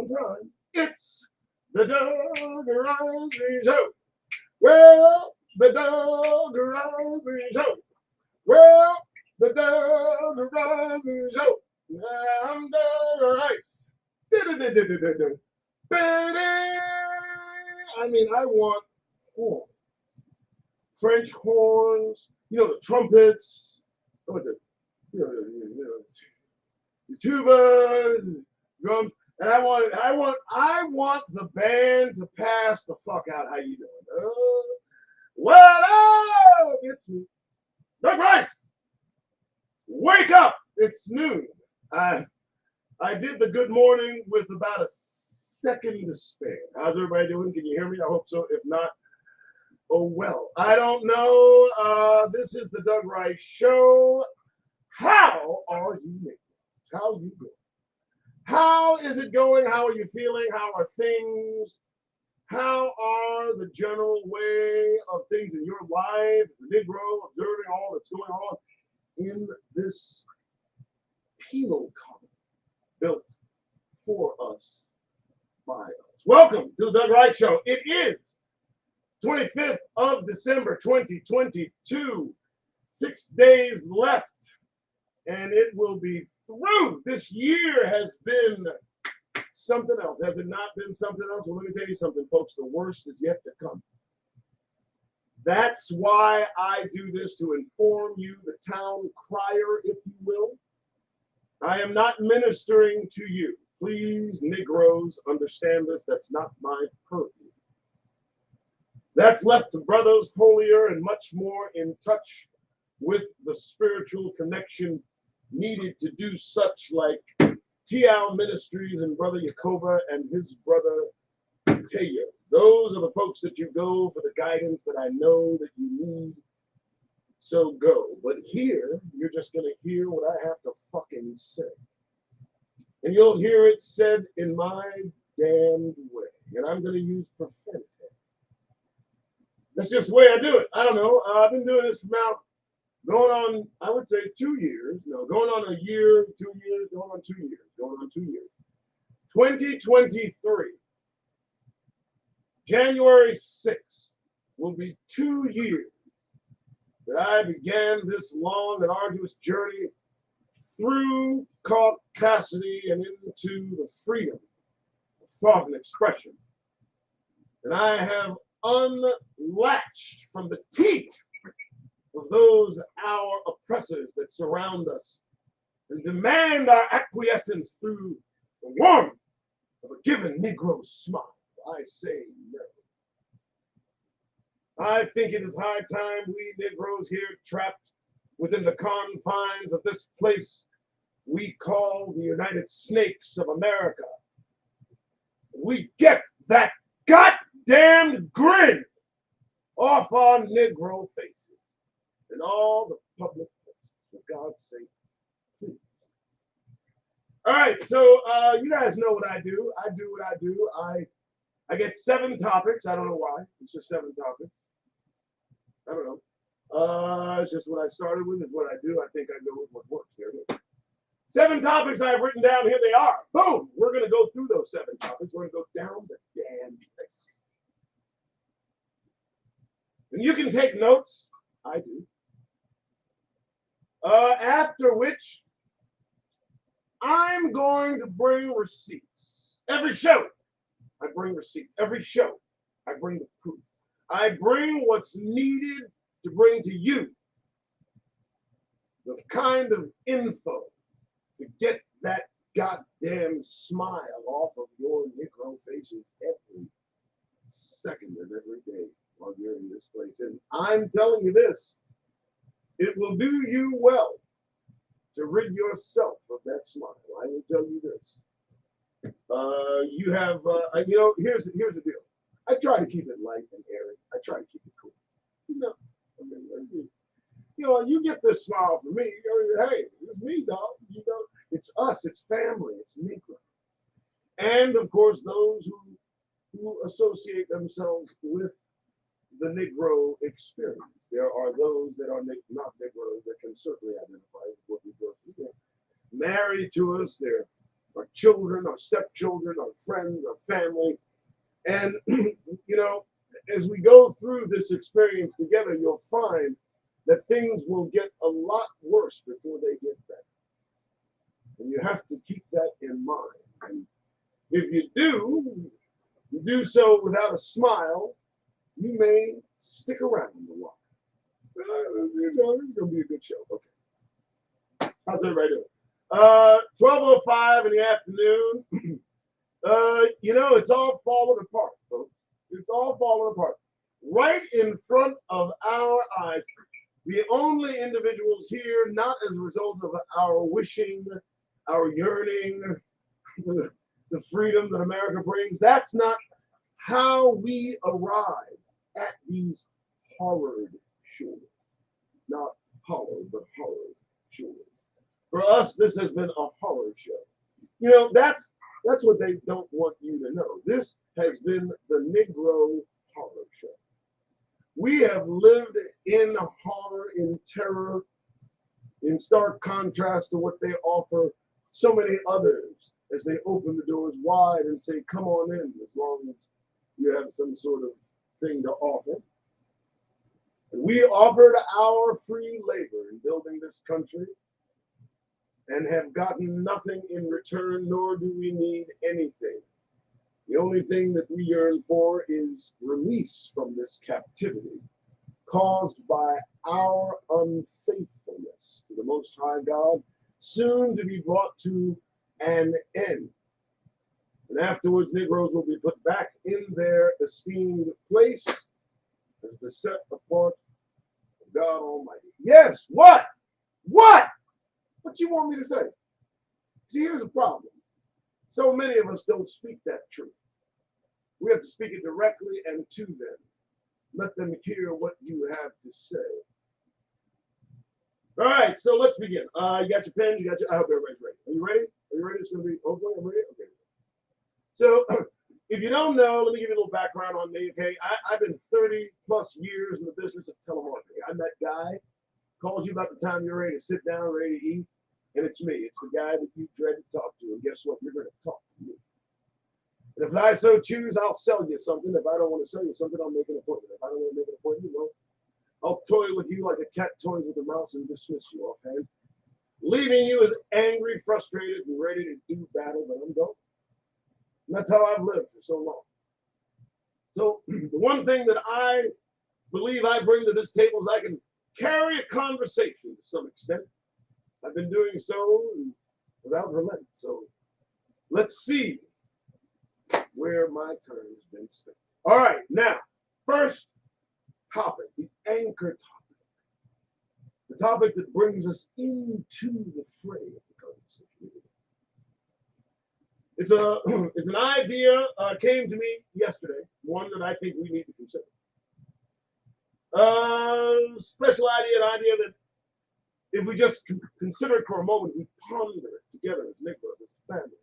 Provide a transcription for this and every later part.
on time. It's the Doug Rising Show. Well, the Doug Rising Show. Well, the Doug Rising Show. I'm Doug Rice. I mean, I want horns. French horns, the trumpets, the tubas, drums, and I want the band to pass the fuck out. How you doing? What up? It's me, Doug Rice. Wake up! It's noon. I did the good morning with about a second to spare. How's everybody doing? Can you hear me? I hope so. If not, oh well. I don't know. This is the Doug Rice Show. How are you, Nick? How you doing? How is it going? How are you feeling? How are things? How are the general way of things in your life as a Negro, observing all that's going on in this penal colony built for us, by us? Welcome to the Doug Rice Show. It is 25th of December, 2022. 6 days left, and it will be through. This year has been something else. Has it not been something else? Well, let me tell you something, folks. The worst is yet to come. That's why I do this, to inform you, the town crier, if you will. I am not ministering to you. Please, Negroes, understand this. That's not my purview. That's left to brothers holier and much more in touch with the spiritual connection needed to do such, like TL Ministries and Brother Yakoba and his brother Teo. Those are the folks that you go for the guidance that I know that you need. So go. But here, you're just going to hear what I have to fucking say. And you'll hear it said in my damned way. And I'm going to use profanity. That's just the way I do it. I don't know. I've been doing this for now going on, I would say 2 years. No, going on a year, 2 years, going on 2 years, going on 2 years. 2023, January 6th, will be 2 years that I began this long and arduous journey through caucasity and into the freedom of thought and expression. And I have unlatched from the teeth of those our oppressors that surround us and demand our acquiescence through the warmth of a given Negro smile. I say no. I think it is high time we Negroes here, trapped within the confines of this place we call the United Snakes of America, we get that goddamn grin off our Negro faces in all the public places. For God's sake, please. All right, so you guys know what I do. I do what I do. I get 7 topics. I don't know why. It's just 7 topics. I don't know. It's just what I started with. Is what I do. I think I go with what works. There it is. 7 topics I have written down. Here they are. Boom. We're going to go through those 7 topics. We're going to go down the damn list. And you can take notes. I do. After which, I'm going to bring receipts. Every show, I bring receipts. Every show, I bring the proof. I bring what's needed to bring to you the kind of info to get that goddamn smile off of your Negro faces every second of every day while you're in this place. And I'm telling you this, it will do you well to rid yourself of that smile. I will tell you this. You have, here's the deal. I try to keep it light and airy. I try to keep it cool. You get this smile from me. Hey, it's me, dog. It's us. It's family. It's Negro. And of course, those who associate themselves with the Negro experience. There are those that are not Negroes that can certainly identify with what we go through. They're married to us. They're our children, our stepchildren, our friends, our family. And, as we go through this experience together, you'll find that things will get a lot worse before they get better. And you have to keep that in mind. And if you do so without a smile, you may stick around a while. It's going to be a good show. Okay. How's everybody doing? 12:05 in the afternoon. It's all falling apart, folks. It's all falling apart. Right in front of our eyes. The only individuals here, not as a result of our wishing, our yearning, the freedom that America brings. That's not how we arrive at these horrid shores. Not hollow, but horrid shores. For us, this has been a horror show. That's what they don't want you to know. This has been the Negro horror show. We have lived in horror, in terror, in stark contrast to what they offer so many others as they open the doors wide and say, come on in, as long as you have some sort of thing to offer. And we offered our free labor in building this country and have gotten nothing in return, nor do we need anything. The only thing that we yearn for is release from this captivity caused by our unfaithfulness to the Most High God, soon to be brought to an end. And afterwards, Negroes will be put back in their esteemed place as the set apart of God Almighty. Yes, what? What? What you want me to say? See, here's the problem. So many of us don't speak that truth. We have to speak it directly and to them. Let them hear what you have to say. All right, so let's begin. You got your pen? I hope everybody's ready. Are you ready? Are you ready? It's going to be, hopefully, I'm ready? Okay. So, if you don't know, let me give you a little background on me, okay? I've been 30 plus years in the business of telemarketing. I'm that guy, calls you about the time you're ready to sit down, ready to eat, and it's me. It's the guy that you dread to talk to, and guess what? You're going to talk to me. And if I so choose, I'll sell you something. If I don't want to sell you something, I'll make an appointment. If I don't want to make an appointment, well, I'll toy with you like a cat toys with a mouse and dismiss you offhand, leaving you as angry, frustrated, and ready to do battle, but I'm going. And that's how I've lived for so long. So the one thing that I believe I bring to this table is I can carry a conversation to some extent. I've been doing so without relent. So let's see where my time has been spent. All right, now, first topic, the anchor topic. The topic that brings us into the fray of the conversation. It's an idea came to me yesterday, one that I think we need to consider. Special idea, an idea that if we just consider it for a moment, we ponder it together as Negroes, as a family,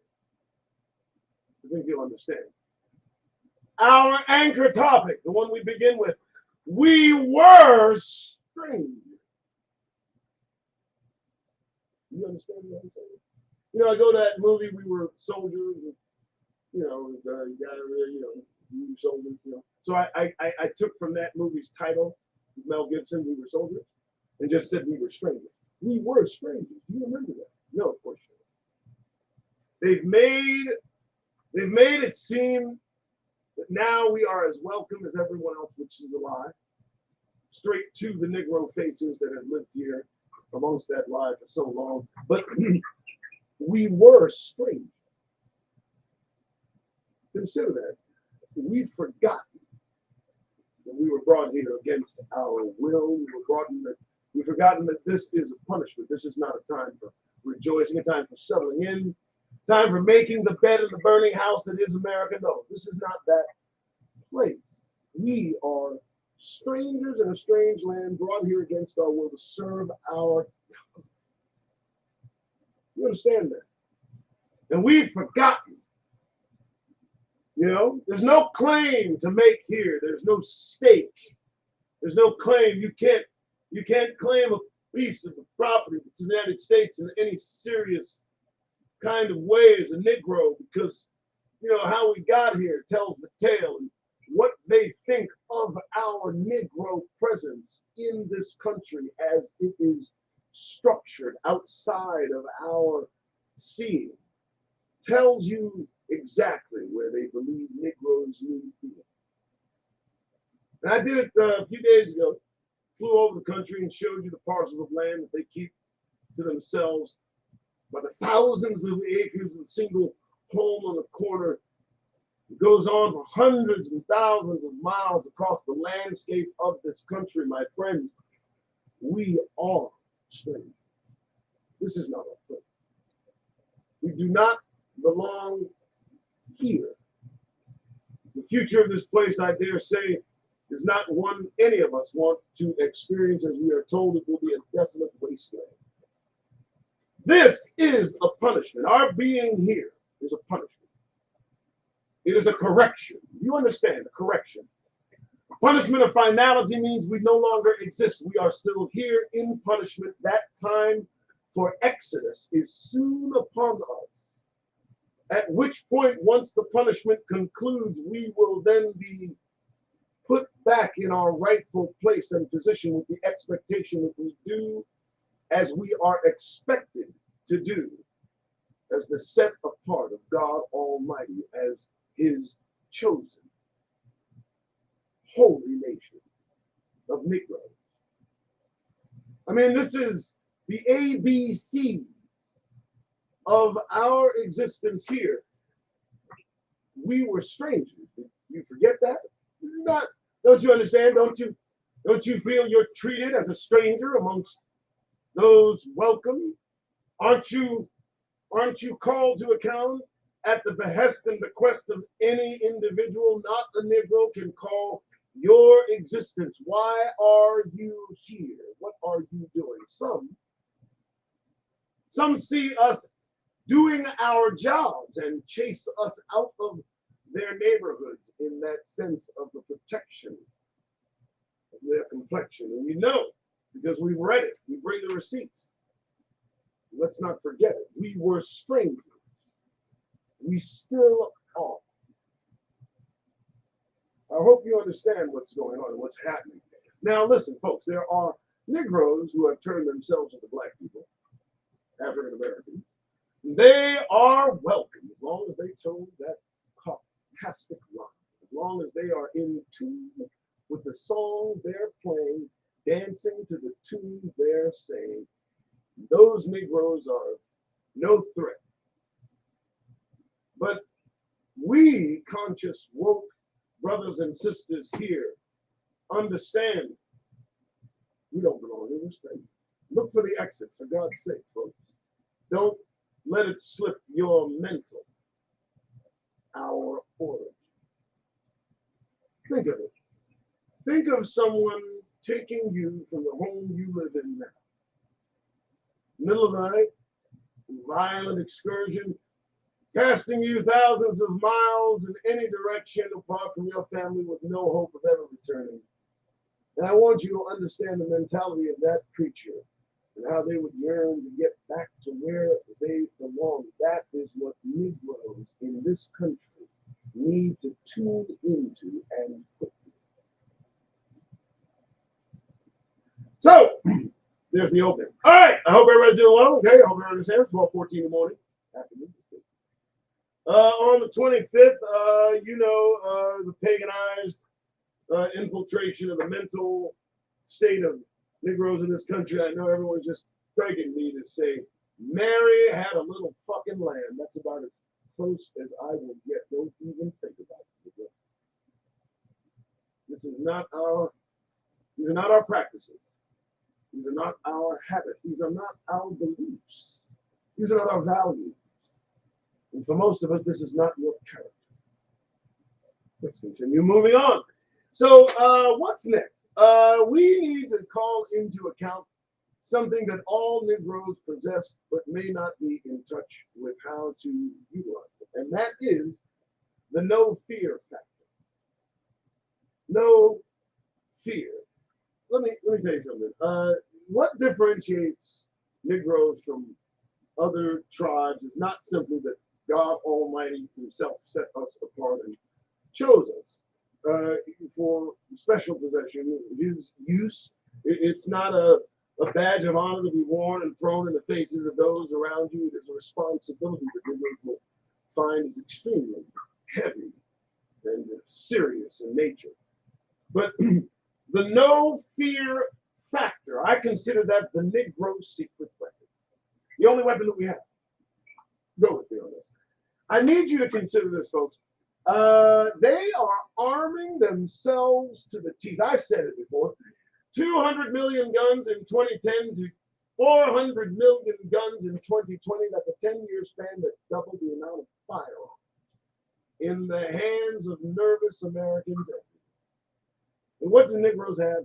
I think you'll understand. Our anchor topic, the one we begin with, we were strangers. You understand what I'm saying? I go to that movie, We Were Soldiers, we were soldiers, So I took from that movie's title, Mel Gibson, We Were Soldiers, and just said we were strangers. We were strangers. Do you remember that? No, of course you don't. They've made it seem that now we are as welcome as everyone else, which is a lie. Straight to the Negro faces that have lived here amongst that lie for so long. But we were strangers. Consider that. We've forgotten that we were brought here against our will. We've forgotten that this is a punishment. This is not a time for rejoicing, a time for settling in, time for making the bed in the burning house that is America. No, this is not that place. We are strangers in a strange land, brought here against our will to serve our time. You understand that? And we've forgotten. There's no claim to make here. There's no stake. There's no claim. You can't claim a piece of the property that's the United States in any serious kind of way as a Negro, because you know how we got here tells the tale, and what they think of our Negro presence in this country as it is structured outside of our seeing tells you exactly where they believe Negroes need to be. And I did it a few days ago. Flew over the country and showed you the parcels of land that they keep to themselves by the thousands of acres of a single home on the corner. It goes on for hundreds and thousands of miles across the landscape of this country, my friends. We are strangers. This is not our place. We do not belong here. The future of this place, I dare say, is not one any of us want to experience, as we are told it will be a desolate wasteland. This is a punishment. Our being here is a punishment. It is a correction. You understand, a correction. Punishment of finality means we no longer exist. We are still here in punishment. That time for exodus is soon upon us. At which point, once the punishment concludes, we will then be put back in our rightful place and position with the expectation that we do as we are expected to do as the set apart of God Almighty, as his chosen holy nation of Negroes. I mean, this is the ABC of our existence here. We were strangers. You forget that? Not, don't you understand? Don't you feel you're treated as a stranger amongst those welcome? Aren't you called to account at the behest and bequest of any individual, not a Negro, can call your existence? Why are you here? What are you doing? Some see us doing our jobs and chase us out of their neighborhoods in that sense of the protection of their complexion. And we know, because we've read it, we bring the receipts. Let's not forget it. We were strangers. We still are. I hope you understand what's going on, what's happening. Now, listen, folks, there are Negroes who have turned themselves into black people, African Americans. They are welcome as long as they toe that caucastic line, as long as they are in tune with the song they're playing, dancing to the tune they're saying. Those Negroes are no threat. But we conscious, woke brothers and sisters here understand we don't belong in this place. Look for the exits, for God's sake, folks. Don't let it slip your mental, our origin. Think of it. Think of someone taking you from the home you live in now. Middle of the night, violent excursion, casting you thousands of miles in any direction apart from your family with no hope of ever returning. And I want you to understand the mentality of that preacher and how they would yearn to get back to where they belong. That is what Negroes in this country need to tune into and put in. So, there's the opening. All right, I hope everybody's doing well. Okay, I hope everybody understands. 12:14 in the morning. On the 25th, the paganized infiltration of the mental state of Negroes in this country. I know everyone's just begging me to say, Mary had a little fucking lamb. That's about as close as I will get. Don't even think about it. These are not our practices. These are not our habits. These are not our beliefs. These are not our values. And for most of us, this is not your character. Let's continue moving on. So what's next? We need to call into account something that all Negroes possess but may not be in touch with how to utilize it. And that is the no fear factor. No fear. Let me tell you something. What differentiates Negroes from other tribes is not simply that God Almighty himself set us apart and chose us for special possession, his use. It's not a badge of honor to be worn and thrown in the faces of those around you. It is a responsibility that Negroes will find is extremely heavy and serious in nature. But the no fear factor, I consider that the Negro secret weapon. The only weapon that we have. Go with me on this. I need you to consider this, folks. They are arming themselves to the teeth. I've said it before. 200 million guns in 2010 to 400 million guns in 2020. That's a 10-year span that doubled the amount of firearms in the hands of nervous Americans. And what do Negroes have?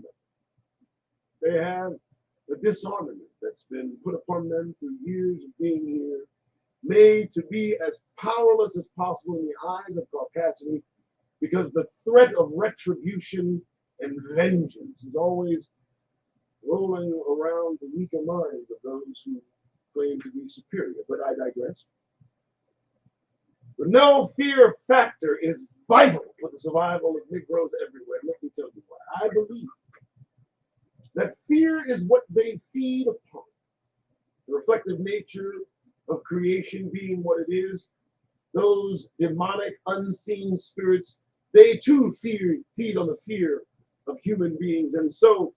They have a disarmament that's been put upon them through years of being here, made to be as powerless as possible in the eyes of Caucasity, because the threat of retribution and vengeance is always rolling around the weaker minds of those who claim to be superior. But I digress. The no fear factor is vital for the survival of Negroes everywhere. Let me tell you why. I believe that fear is what they feed upon. The reflective nature of creation being what it is, those demonic, unseen spirits, they too feed on the fear of human beings. And so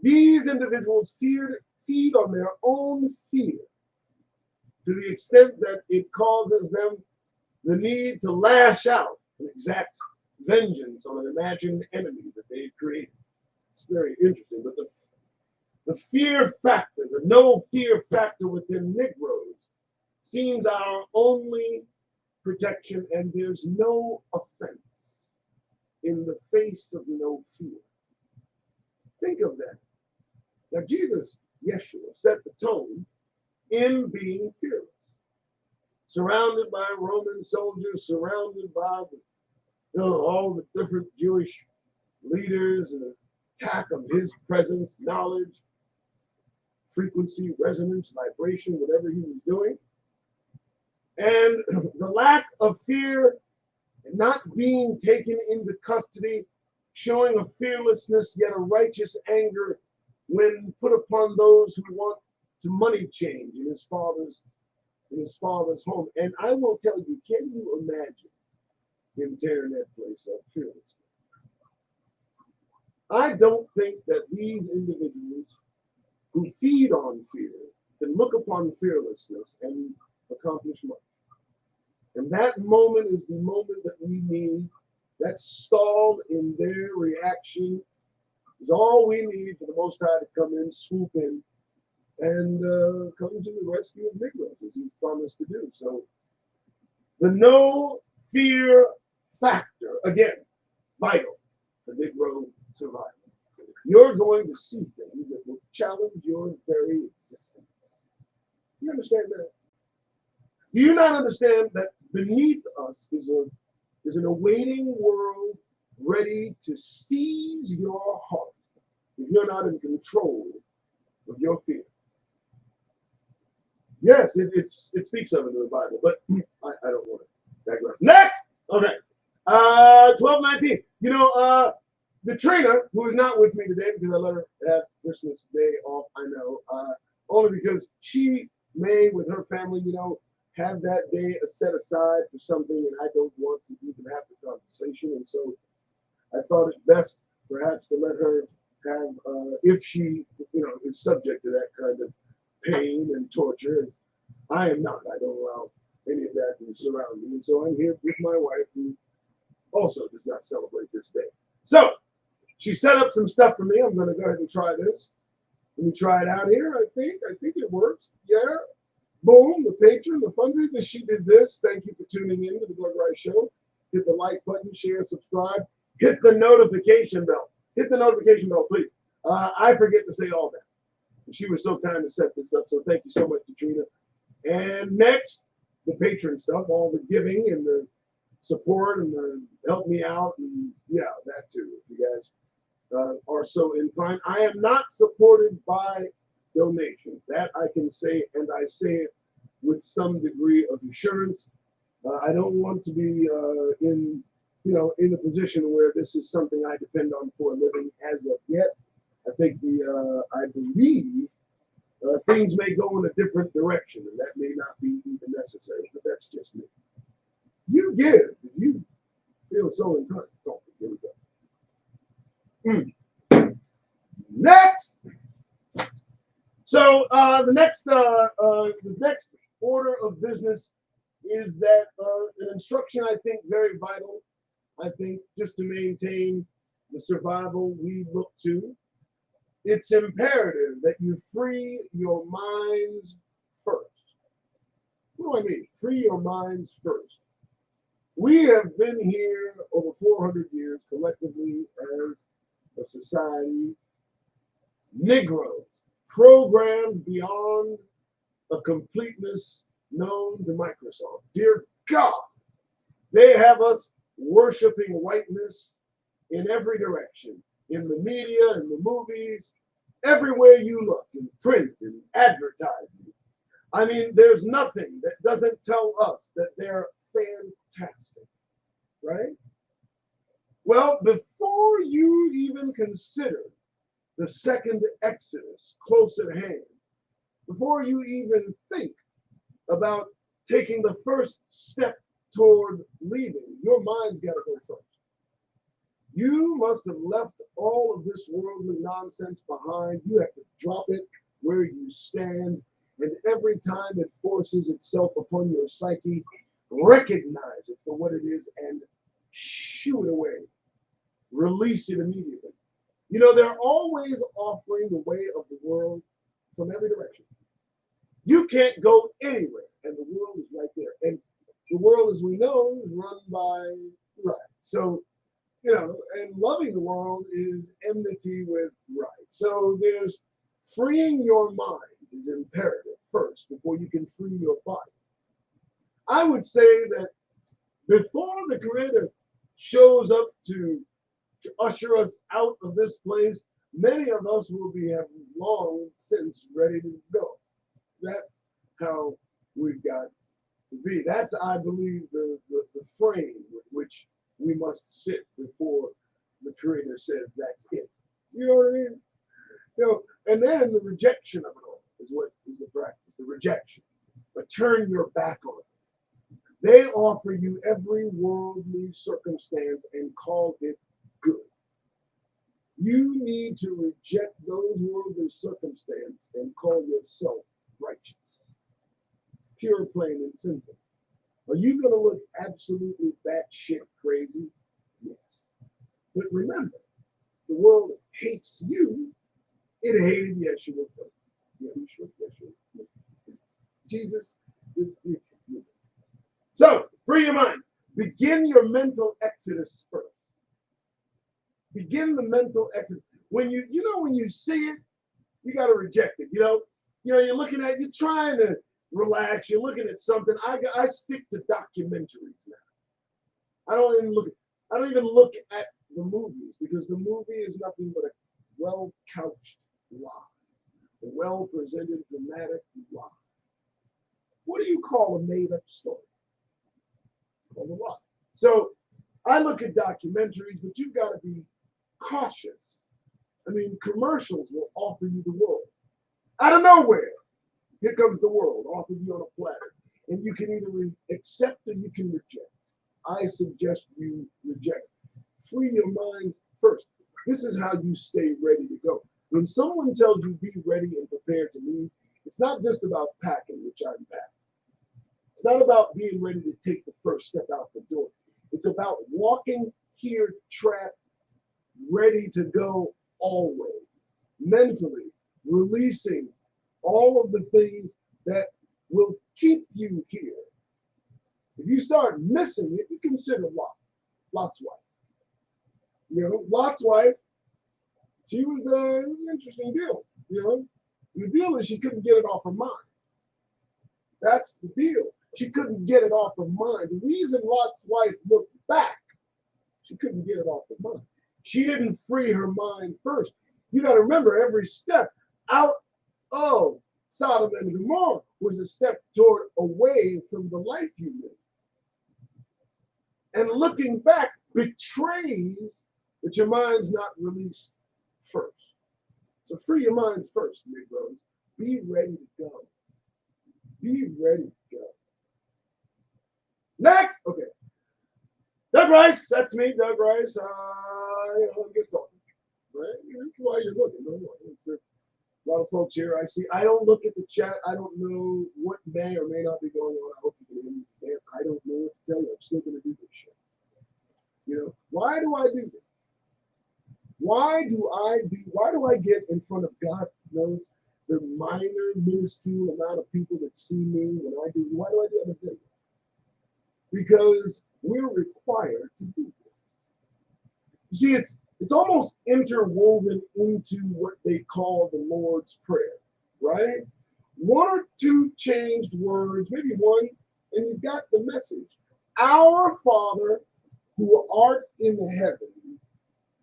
these individuals feed on their own fear to the extent that it causes them the need to lash out and exact vengeance on an imagined enemy that they've created. It's very interesting. But the fear factor, the no fear factor within Negroes seems our only protection, and there's no offense in the face of no fear. Think of that. Now, Jesus, Yeshua, set the tone in being fearless. Surrounded by Roman soldiers, surrounded by all the different Jewish leaders, an attack of his presence, knowledge, frequency, resonance, vibration, whatever he was doing. And the lack of fear and not being taken into custody, showing a fearlessness yet a righteous anger when put upon those who want to money change in his father's home. And I will tell you, can you imagine him tearing that place up fearlessly? I don't think that these individuals who feed on fear can look upon fearlessness and accomplish much. And that moment is the moment that we need. That stalled in their reaction is all we need for the Most High to come in, swoop in, and come to the rescue of Negroes, as he's promised to do. So the no fear factor, again, vital for Negro survival. You're going to see things that will challenge your very existence. You understand that? Do you not understand that beneath us is an awaiting world ready to seize your heart if you're not in control of your fear? Yes, it speaks of it in the Bible, but I don't want to digress. Next! Okay. 12:19. You know, the trainer, who is not with me today because I let her have Christmas Day off, I know, only because she may, with her family, you know, have that day set aside for something, and I don't want to even have the conversation. And so I thought it best, perhaps, to let her have, if she, you know, is subject to that kind of pain and torture. I am not. I don't allow any of that to surround me. And so I'm here with my wife, who also does not celebrate this day. So she set up some stuff for me. I'm going to go ahead and try this. Let me try it out here. I think it works. Yeah. Boom. The patron, the fundraiser. She did this. Thank you for tuning in to the Doug Rice Show. Hit the like button, share, subscribe. Hit the notification bell. Hit the notification bell, please. I forget to say all that. She was so kind to set this up. So thank you so much, Katrina. And next, the patron stuff, all the giving and the support and the help me out. And yeah, that too, if you guys are so inclined. I am not supported by donations. That I can say, and I say it with some degree of assurance. I don't want to be in a position where this is something I depend on for a living as of yet. I think I believe things may go in a different direction, and that may not be even necessary, but that's just me. You give if you feel so inclined. Don't here we go. Next. So the next order of business is that an instruction I think very vital. I think just to maintain the survival we look to. It's imperative that you free your minds first. What do I mean? Free your minds first. We have been here over 400 years collectively as a society, Negroes, programmed beyond a completeness known to Microsoft. Dear God, they have us worshiping whiteness in every direction. In the media, in the movies, everywhere you look, in print and advertising. I mean, there's nothing that doesn't tell us that they're fantastic, right? Well, before you even consider the second Exodus close at hand, before you even think about taking the first step toward leaving, your mind's got to go first. You must have left all of this worldly nonsense behind. You have to drop it where you stand. And every time it forces itself upon your psyche, recognize it for what it is and shoo it away. Release it immediately. You know, they're always offering the way of the world from every direction. You can't go anywhere, and the world is right there. And the world, as we know, is run by right. So, and loving the world is enmity with right. So there's freeing your mind is imperative first before you can free your body. I would say that before the Creator shows up to usher us out of this place, many of us will have long since ready to go. That's how we've got to be. That's, I believe, the frame with which we must sit before the Creator says that's it. You know what I mean? And then the rejection of it all is what is the practice, the rejection. But turn your back on it. They offer you every worldly circumstance and call it good. You need to reject those worldly circumstances and call yourself righteous. Pure, plain, and simple. Are you going to look absolutely batshit crazy? Yes. But remember, the world hates you. It hated Yeshua first. Yeshua. Jesus. So, free your mind. Begin your mental exodus first. Begin the mental exodus. When you see it, you got to reject it. You're looking at, you're trying to relax. You're looking at something. I stick to documentaries now. I don't even look at the movies because the movie is nothing but a well-couched lie, a well-presented dramatic lie. What do you call a made-up story? It's called a lie. So I look at documentaries, but you've got to be cautious. I mean, commercials will offer you the world out of nowhere. Here comes the world, offered you on a platter. And you can either accept or you can reject. I suggest you reject. Free your minds first. This is how you stay ready to go. When someone tells you be ready and prepared to leave, it's not just about packing, which I'm packing. It's not about being ready to take the first step out the door. It's about walking here trapped, ready to go always. Mentally, releasing all of the things that will keep you here. If you start missing it, you consider Lot's wife. Lot's wife, she was an interesting deal. The deal is she couldn't get it off her mind. That's the deal. She couldn't get it off her mind. The reason Lot's wife looked back, she couldn't get it off her mind. She didn't free her mind first. You got to remember every step out of Sodom and Gomorrah was a step toward away from the life you live. And looking back betrays that your mind's not released first. So free your minds first, Negroes. Be ready to go. Be ready to go. Next, okay. Doug Rice, that's me, Doug Rice. I'm just talking, right? That's why you're looking. It's a lot of folks here I see. I don't look at the chat. I don't know what may or may not be going on. I hope you can hear me. I don't know what to tell you. I'm still going to do this shit. You know, why do I do this? Why do I get in front of God knows the minor, minuscule amount of people that see me when I do? Why do I do anything? Because we're required to do this. You see, it's almost interwoven into what they call the Lord's Prayer, right? One or two changed words, maybe one, and you got the message. Our Father who art in heaven,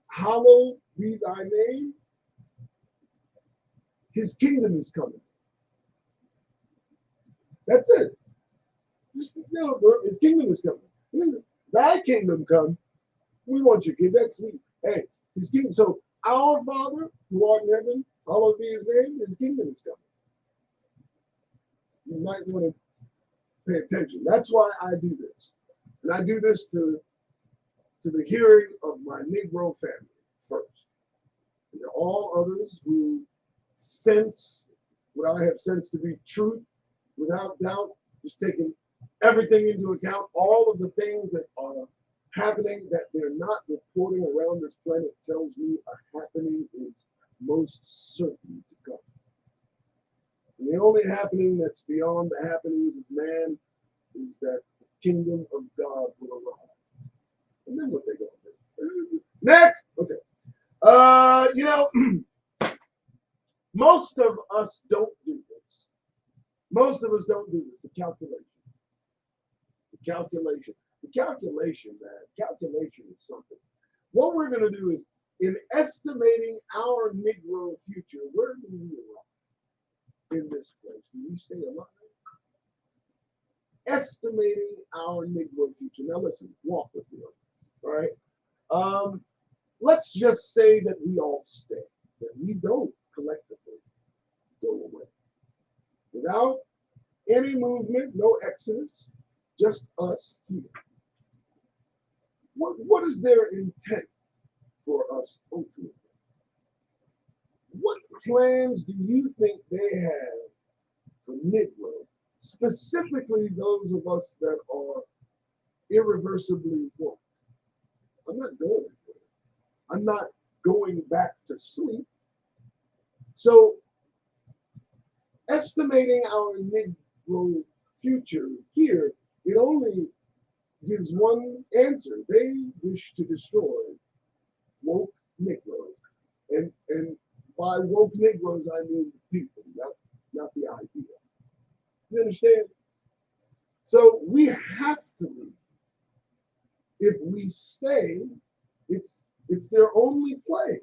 hallowed be thy name. His kingdom is coming. That's it. Just, you know, his kingdom is coming. Thy kingdom come. We want your kid. That's sweet. Hey, his kingdom. So our Father who art in heaven, hallowed be his name. His kingdom is coming. You might want to pay attention. That's why I do this. And I do this to the hearing of my Negro family first. And to all others who sense what I have sensed to be truth without doubt, just taking everything into account, all of the things that are happening that they're not reporting around this planet tells me a happening is most certain to come. And the only happening that's beyond the happenings of man is that the kingdom of God will arrive. And then what they gonna do? Next, okay. You know, most of us don't do this. Most of us don't do this. The calculation. The calculation, man. Calculation is something. What we're gonna do is, in estimating our Negro future, where do we arrive in this place? Do we stay alive? Estimating our Negro future. Now listen, walk with me on this, all right? Let's just say that we all stay, that we don't collectively go away. Without any movement, no exodus, just us here. What is their intent for us ultimately? What plans do you think they have for Negro, specifically those of us that are irreversibly woke? I'm not going anywhere. I'm not going back to sleep. So, estimating our Negro future here, it only gives one answer. They wish to destroy woke Negroes. And by woke Negroes, I mean the people, not the idea. You understand? So we have to leave. If we stay, it's their only play.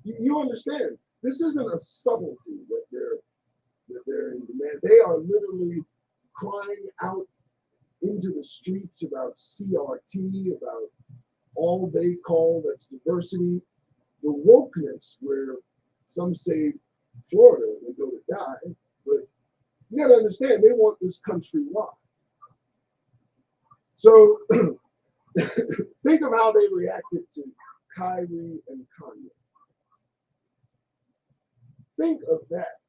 You understand? This isn't a subtlety that they're in demand. They are literally crying out into the streets about CRT, about all they call that's diversity, the wokeness where some say Florida, they go to die, but you gotta understand they want this country wide. So think of how they reacted to Kyrie and Kanye. Think of that,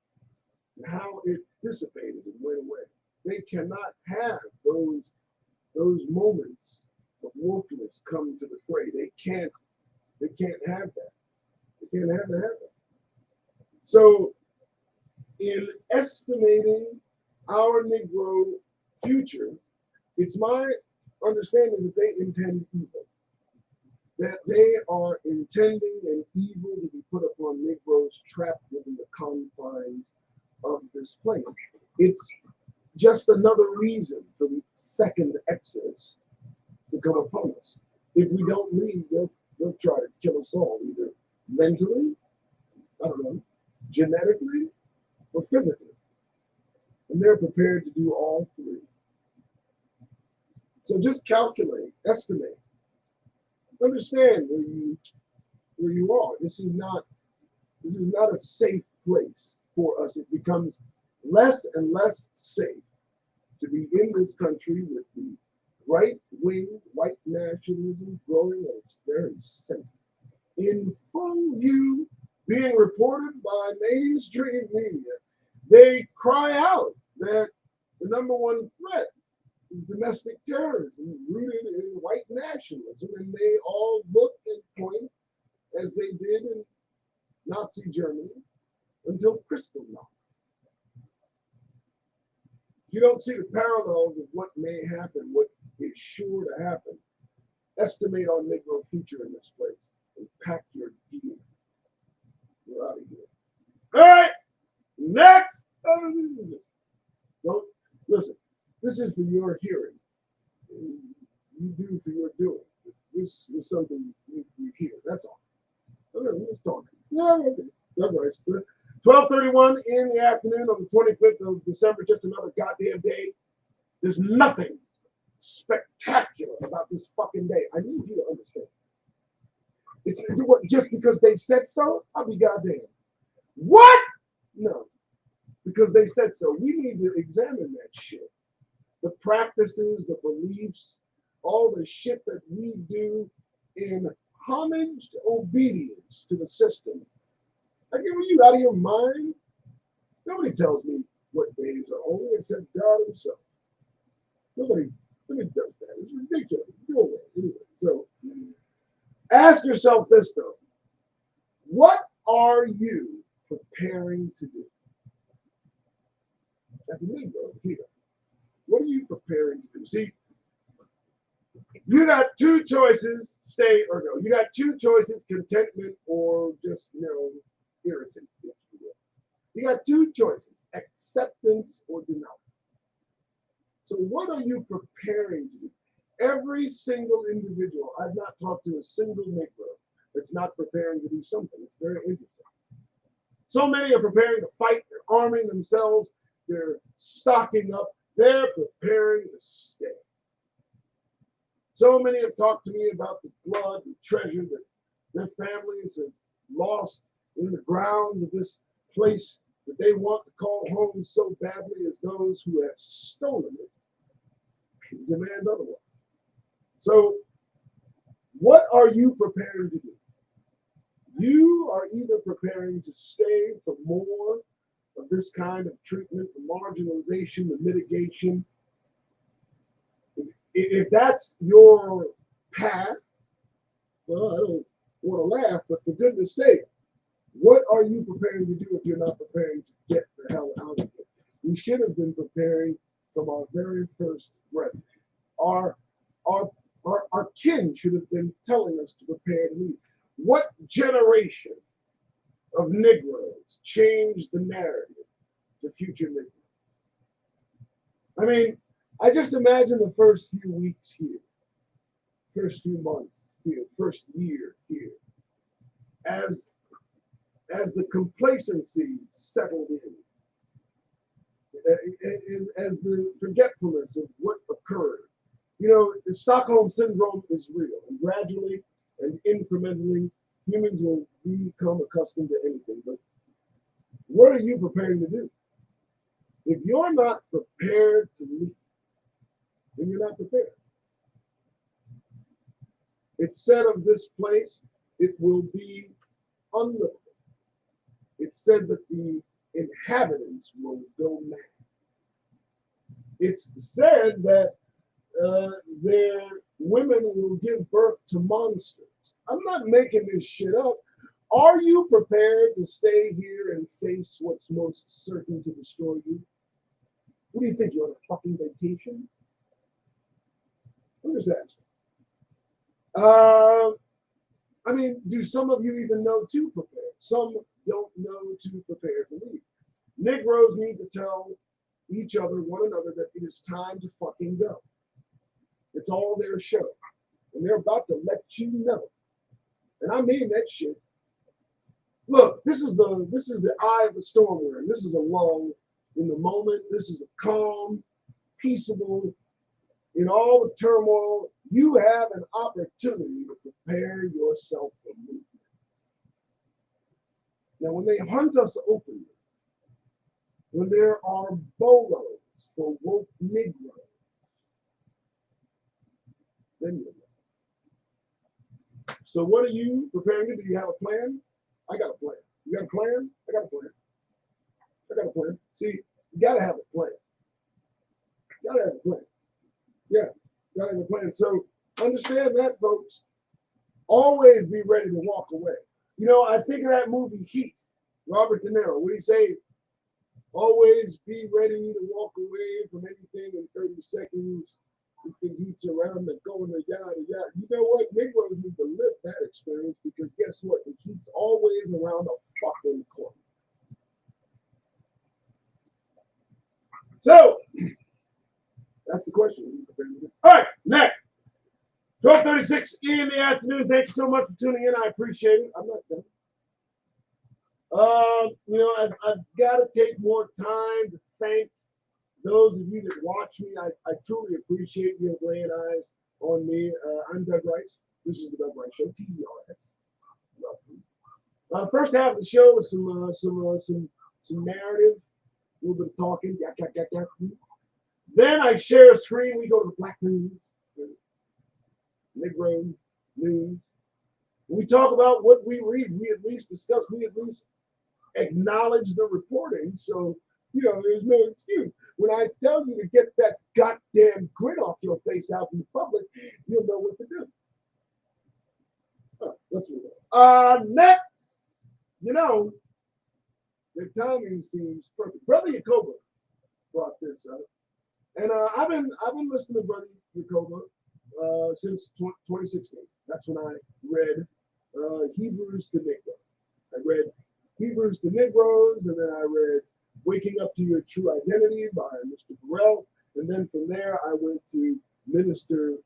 and how it dissipated and went away. They cannot have those moments of wokeness come to the fray. They can't have that. They can't have that. So in estimating our Negro future, it's my understanding that they intend evil. That they are intending an evil to be put upon Negroes trapped within the confines of this place. It's just another reason for the second Exodus to come upon us. If we don't leave, they'll try to kill us all, either mentally, I don't know, genetically, or physically. And they're prepared to do all three. So just calculate, estimate, understand where you are. This is not a safe place for us. It becomes less and less safe to be in this country with the right-wing white nationalism growing at its very center, in full view, being reported by mainstream media. They cry out that the number one threat is domestic terrorism rooted in white nationalism, and they all look and point as they did in Nazi Germany until Kristallnacht. If you don't see the parallels of what may happen, what is sure to happen, estimate our Negro future in this place and pack your gear. We're out of here. All right, next. Don't listen. This is for your hearing. You do for your doing. This is something you hear. That's all. Okay, let's talk. Yeah, okay. That's right. 12:31 in the afternoon on the 25th of December. Just another goddamn day. There's nothing spectacular about this fucking day. I need you to understand. It's what, just because they said so, I'll be goddamn. What? No. Because they said so. We need to examine that shit. The practices, the beliefs, all the shit that we do in homage, obedience to the system. I get you out of your mind. Nobody tells me what days are holy except God himself. Nobody does that. It's ridiculous. Go away. Anyway, so ask yourself this though. What are you preparing to do? As a Negro here, what are you preparing to do? See, you got two choices, stay or go. You got two choices, contentment or just, irritant, if you will. You got two choices, acceptance or denial. So what are you preparing to do? Every single individual, I've not talked to a single Negro that's not preparing to do something. It's very interesting. So many are preparing to fight. They're arming themselves. They're stocking up. They're preparing to stay. So many have talked to me about the blood and treasure that their families have lost in the grounds of this place that they want to call home so badly as those who have stolen it demand otherwise. So what are you preparing to do? You are either preparing to stay for more of this kind of treatment, the marginalization, the mitigation. If that's your path, well, I don't want to laugh, but for goodness sake, what are you preparing to do if you're not preparing to get the hell out of here? We should have been preparing from our very first breath. Our kin should have been telling us to prepare to leave. What generation of Negroes changed the narrative to future Negroes? I mean, I just imagine the first few weeks here, first few months here, first year here, as the complacency settled in, as the forgetfulness of what occurred. The Stockholm Syndrome is real, and gradually and incrementally, humans will become accustomed to anything. But what are you preparing to do? If you're not prepared to leave, then you're not prepared. It's said of this place, it will be unlivable. It's said that the inhabitants will go mad. It's said that their women will give birth to monsters. I'm not making this shit up. Are you prepared to stay here and face what's most certain to destroy you? What do you think? You're on a fucking vacation? I'm just asking. I mean, do some of you even know to prepare? Some don't know to prepare to leave. Negroes need to tell each other, one another, that it is time to fucking go. It's all their show. And they're about to let you know. And I mean that shit. Look, this is the eye of the storm we're in. This is a lull in the moment. This is a calm, peaceable, in all the turmoil. You have an opportunity to prepare yourself for movement. Now, when they hunt us openly, when there are bolos for woke Negroes, then you're right. So what are you preparing to do? Do you have a plan? I got a plan. You got a plan? I got a plan. I got a plan. See, you got to have a plan. You got to have a plan. Yeah, you got to have a plan. So understand that, folks. Always be ready to walk away. You know, I think of that movie Heat, Robert De Niro. What do you say? Always be ready to walk away from anything in 30 seconds. If the heat's around and going to yada yada. You know what? Negroes need to live that experience because guess what? The heat's always around the fucking corner. So that's the question. All right, next. 12:36 in the afternoon. Thank you so much for tuning in. I appreciate it. I'm not done. You know, I've got to take more time to thank those of you that watch me. I truly appreciate you laying eyes on me. I'm Doug Rice. This is the Doug Rice Show, TDRS. First half of the show was some narrative, a little bit of talking. Then I share a screen. We go to the Black News, Negro News. We talk about what we read. We at least discuss. We at least acknowledge the reporting. So, you know, there's no excuse. When I tell you to get that goddamn grin off your face out in the public, you'll know what to do. Let's move on. Next, you know, the timing seems perfect. Brother Yacoba brought this up, and I've been listening to Brother Yacoba since 2016. That's when I read Hebrews to Negro. I read Hebrews to Negroes, and then I read Waking Up to Your True Identity by Mr. Burrell, and then from there I went to Minister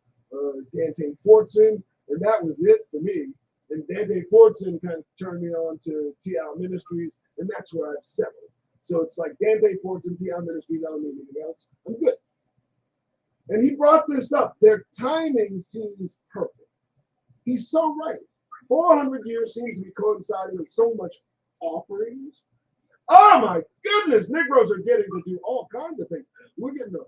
Dante Fortson, and that was it for me. And Dante Fortson kind of turned me on to T.I. Ministries, and that's where I've settled. So it's like Dante Fortson, T.I. Ministries, I don't need anything else. I'm good. And he brought this up. Their timing seems perfect. He's so right. 400 years seems to be coinciding with so much offerings. Oh my goodness, Negroes are getting to do all kinds of things. We're gonna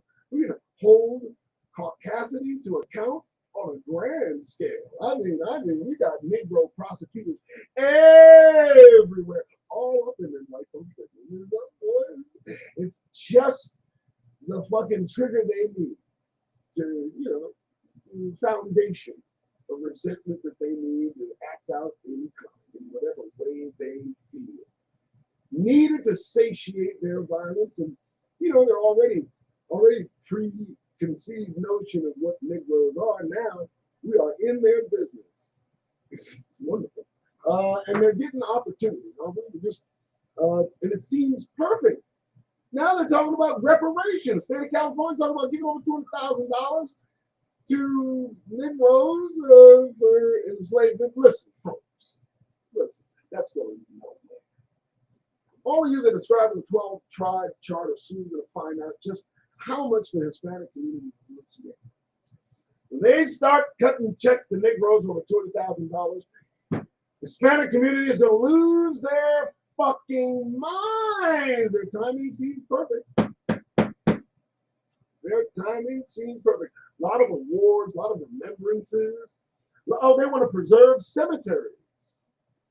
hold caucasity to account on a grand scale. I mean, we got Negro prosecutors everywhere, all up in them like it's just the fucking trigger they need to, you know, foundation of resentment that they need to act out in whatever way they feel. Needed to satiate their violence, and you know, they're already preconceived notion of what Negroes are. Now we are in their business. It's wonderful, and they're getting opportunities. And it seems perfect. Now they're talking about reparations. State of California talking about giving over $200,000 to Negroes for enslavement. Listen, folks. Listen, that's going nowhere. All of you that subscribe to the 12-tribe chart are soon going to find out just how much the Hispanic community gives today. When they start cutting checks to Negroes over $200,000, Hispanic community is going to lose their fucking minds. Their timing seems perfect. Their timing seems perfect. A lot of awards, a lot of remembrances. Oh, they want to preserve cemeteries.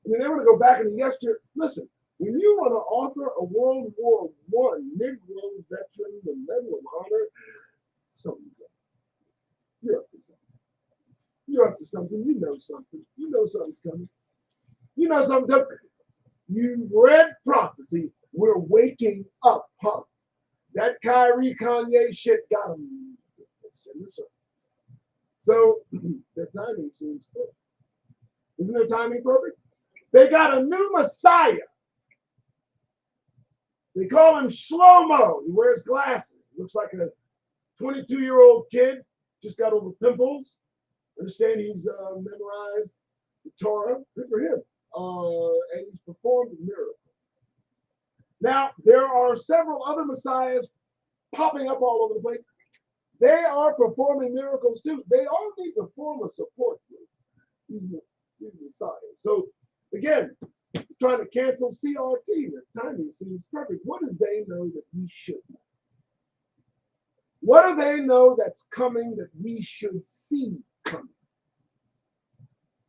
I mean, they want to go back in the yesteryear. Listen, when you want to offer a World War I Negro veteran the Medal of Honor, something's up. You're up to something. You're up to something. You know something. You know something's coming. You know something. You've read prophecy. We're waking up, huh? That Kyrie Kanye shit got them in the circus. So their timing seems perfect. Isn't their timing perfect? They got a new Messiah. They call him Shlomo. He wears glasses. Looks like a 22-year-old kid. Just got over pimples. Understand he's memorized the Torah. Good for him. and he's performed miracles. Now, there are several other messiahs popping up all over the place. They are performing miracles too. They all need to form a support group. These messiahs. So, again, trying to cancel CRT. The timing seems perfect. What do they know that we should know? What do they know that's coming that we should see coming?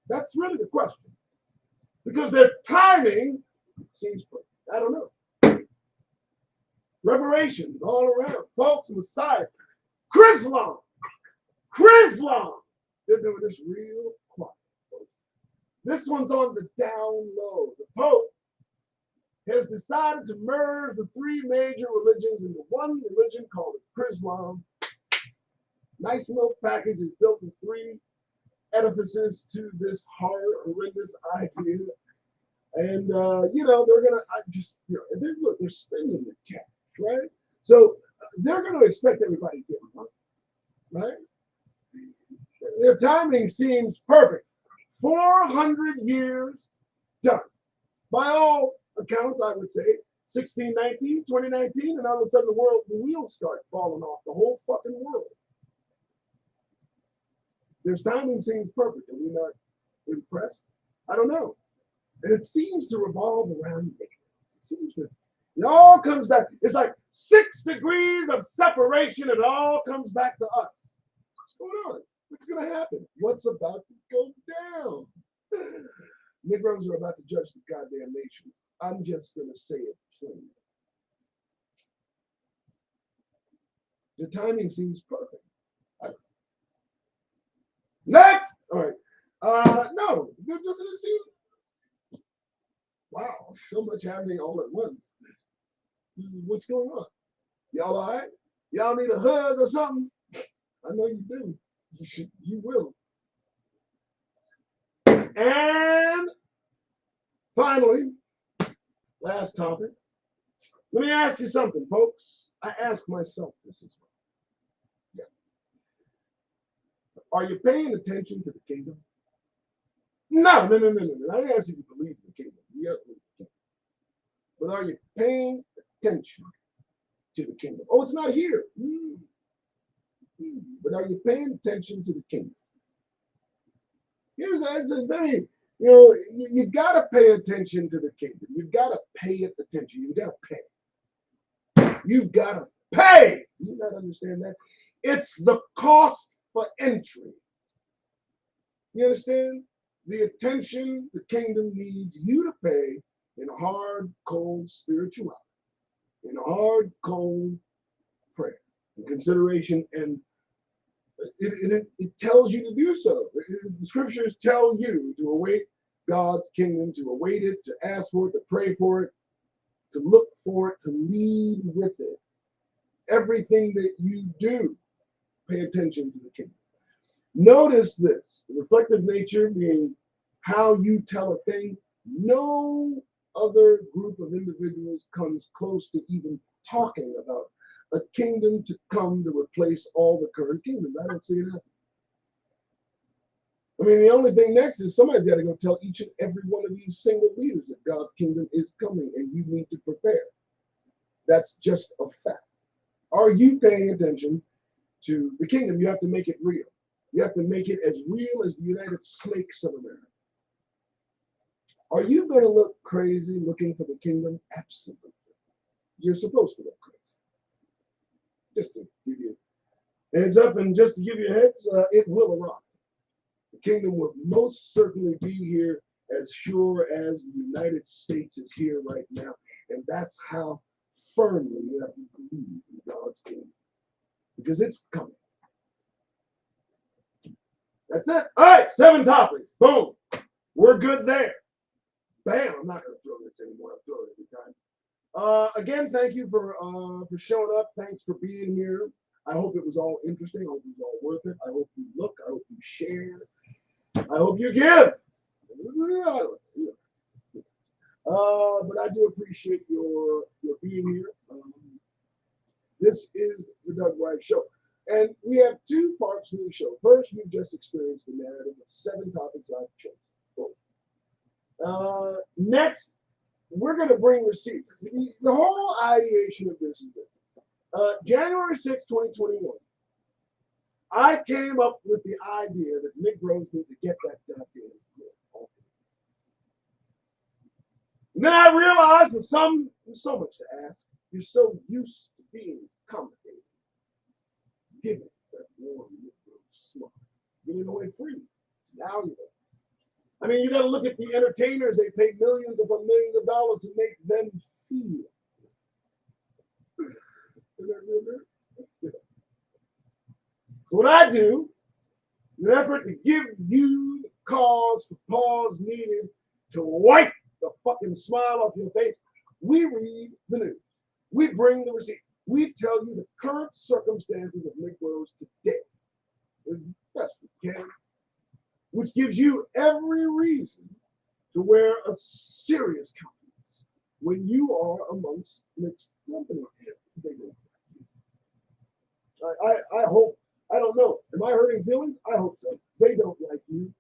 That's really the question. Because their timing seems perfect. I don't know. Reparations all around. False messiahs. Chrislam. They're doing this real quiet, folks. This one's on the down low. The Pope has decided to merge the three major religions into one religion called Chrislam. Nice little package is built in three edifices to this horrendous idea. And, they're going to, they're spending the cash, right? So they're going to expect everybody to get money, right? Their timing seems perfect. 400 years done. By all accounts, I would say 1619, 2019, and all of a sudden the wheels start falling off the whole fucking world. Their timing seems perfect. Are we not impressed? I don't know. And it seems to revolve around Negroes. It all comes back. It's like 6 degrees of separation. It all comes back to us. What's going on? What's going to happen? What's about to go down? Negroes are about to judge the goddamn nations. I'm just going to say it plainly. The timing seems perfect. Next! All right. No, there doesn't seem. Wow, so much happening all at once. What's going on? Y'all all right? Y'all need a hug or something? I know you do. You will. And finally, last topic. Let me ask you something, folks. I ask myself this as well. Yeah. Are you paying attention to the kingdom? No. I didn't ask you to believe in the kingdom. You have to believe in the kingdom. But are you paying attention to the kingdom? Oh, it's not here. But are you paying attention to the kingdom? It's a very, you got to pay attention to the kingdom. You've got to pay it attention. You've got to pay. You've got to pay. You got to understand that? It's the cost for entry. You understand? The attention the kingdom needs you to pay in hard, cold spirituality, in hard, cold prayer and consideration. And it tells you to do so. The scriptures tell you to await God's kingdom, to await it, to ask for it, to pray for it, to look for it, to lead with it. Everything that you do, pay attention to the kingdom. Notice this, the reflective nature being how you tell a thing. No other group of individuals comes close to even talking about a kingdom to come to replace all the current kingdoms. I don't see it happening. I mean, the only thing next is somebody's got to go tell each and every one of these single leaders that God's kingdom is coming and you need to prepare. That's just a fact. Are you paying attention to the kingdom? You have to make it real. You have to make it as real as the United Snakes of America. Are you going to look crazy looking for the kingdom? Absolutely. You're supposed to look crazy. Just to give you a heads up and just to give you a heads, it will arrive. The kingdom will most certainly be here as sure as the United States is here right now. And that's how firmly you have to believe in God's kingdom. Because it's coming. That's it. All right, 7 topics. Boom. We're good there. Bam. I'm not going to throw this anymore. I'll throw it every time. Again, thank you for showing up. Thanks for being here. I hope it was all interesting. I hope it was all worth it. I hope you look. I hope you share. I hope you give. But I do appreciate your being here. This is the Doug Rice Show. And we have 2 parts to the show. First, you've just experienced the narrative of 7 topics I've chosen. Next, we're going to bring receipts. The whole ideation of this is this. January 6, 2021, I came up with the idea that Negroes need to get that goddamn off. And then I realized there's so much to ask. You're so used to being accommodated. Give it that warm Negro smile. Giving away free. It's valuable. I mean, you got to look at the entertainers. They pay millions upon millions of dollars to make them feel. So what I do, in an effort to give you the cause for pause needed to wipe the fucking smile off your face, we read the news. We bring the receipts. We tell you the current circumstances of Negroes today as best we can, which gives you every reason to wear a serious countenance when you are amongst mixed company. I hope, I don't know. Am I hurting feelings? I hope so. They don't like you.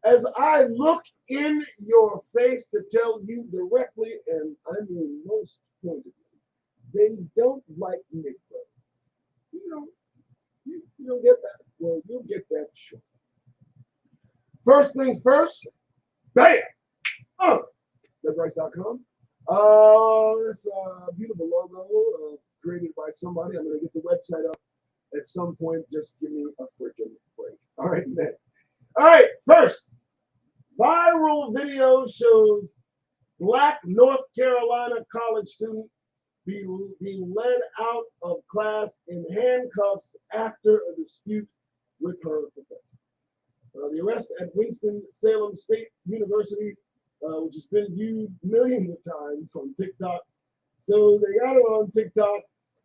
As I look in your face to tell you directly, and I mean most pointedly, they don't like Negro. You don't get that. Well, you'll get that short. First things first, bam! thedougriceshow.com. It's a beautiful logo created by somebody. I'm going to get the website up at some point. Just give me a freaking break. All right, next. All right, first, viral video shows Black North Carolina college student being led out of class in handcuffs after a dispute with her professor. The arrest at Winston-Salem State University, which has been viewed millions of times on TikTok. So they got it on TikTok,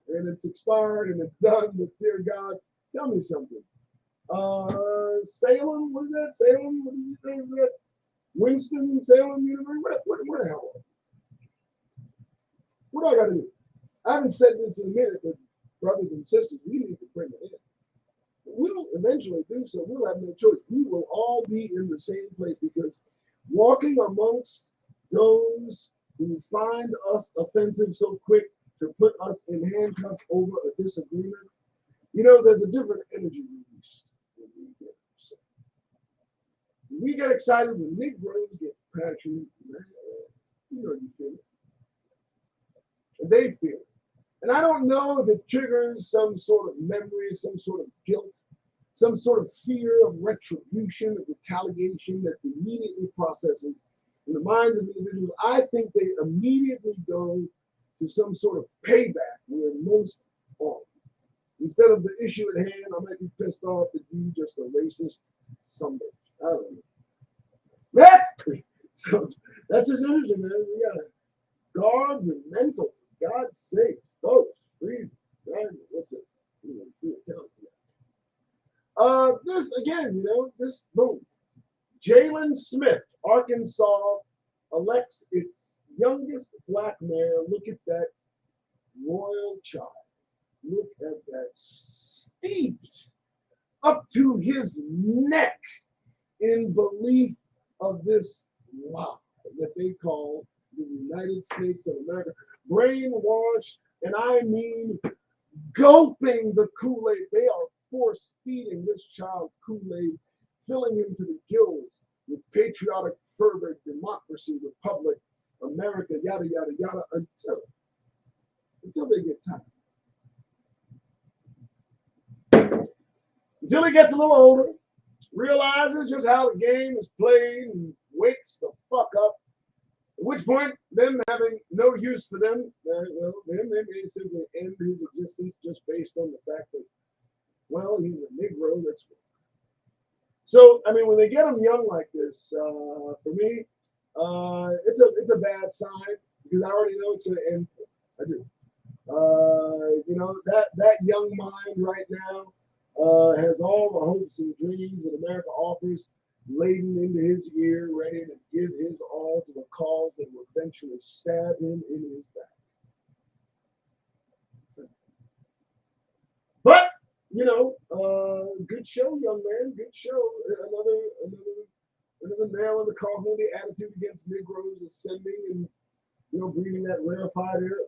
and it's expired, and it's done, but dear God, tell me something. Salem, what is that? Salem, what did you say was that? Winston-Salem University? Where the hell are we? What do I got to do? I haven't said this in a minute, but brothers and sisters, we need to bring it in. We'll eventually do so. We'll have no choice. We will all be in the same place because walking amongst those who find us offensive so quick to put us in handcuffs over a disagreement, there's a different energy released when we get upset. When we get excited, when Negroes get passionate, you feel it. And they feel it. And I don't know if it triggers some sort of memory, some sort of guilt, some sort of fear of retribution, of retaliation that immediately processes in the minds of individuals. I think they immediately go to some sort of payback where most are. Instead of the issue at hand, I might be pissed off that you just a racist somebody. I don't know. So that's just interesting, man. We gotta guard your mental, for God's sake. Folks, freeze. What's it? This again, this boom. Jalen Smith, Arkansas, elects its youngest black mayor. Look at that royal child. Look at that, steeped up to his neck in belief of this lie that they call the United States of America. Brainwashed, and I mean gulping the Kool-Aid. They are force feeding this child Kool-Aid, filling him to the gills with patriotic fervor, democracy, republic, America, yada, yada, yada, until they get tired. Until he gets a little older, realizes just how the game is played, and wakes the fuck up. At which point, them having no use for them, then they may simply end his existence just based on the fact that, well, he's a Negro. That's what. So, I mean, when they get them young like this, for me, it's a bad sign because I already know it's going to end. I do. That young mind right now has all the hopes and dreams that America offers laden into his ear, ready to give his all to the cause that will eventually stab him in his back. But, good show, young man, good show. Another nail in the coffin, the attitude against Negroes ascending and, breathing that rarefied air.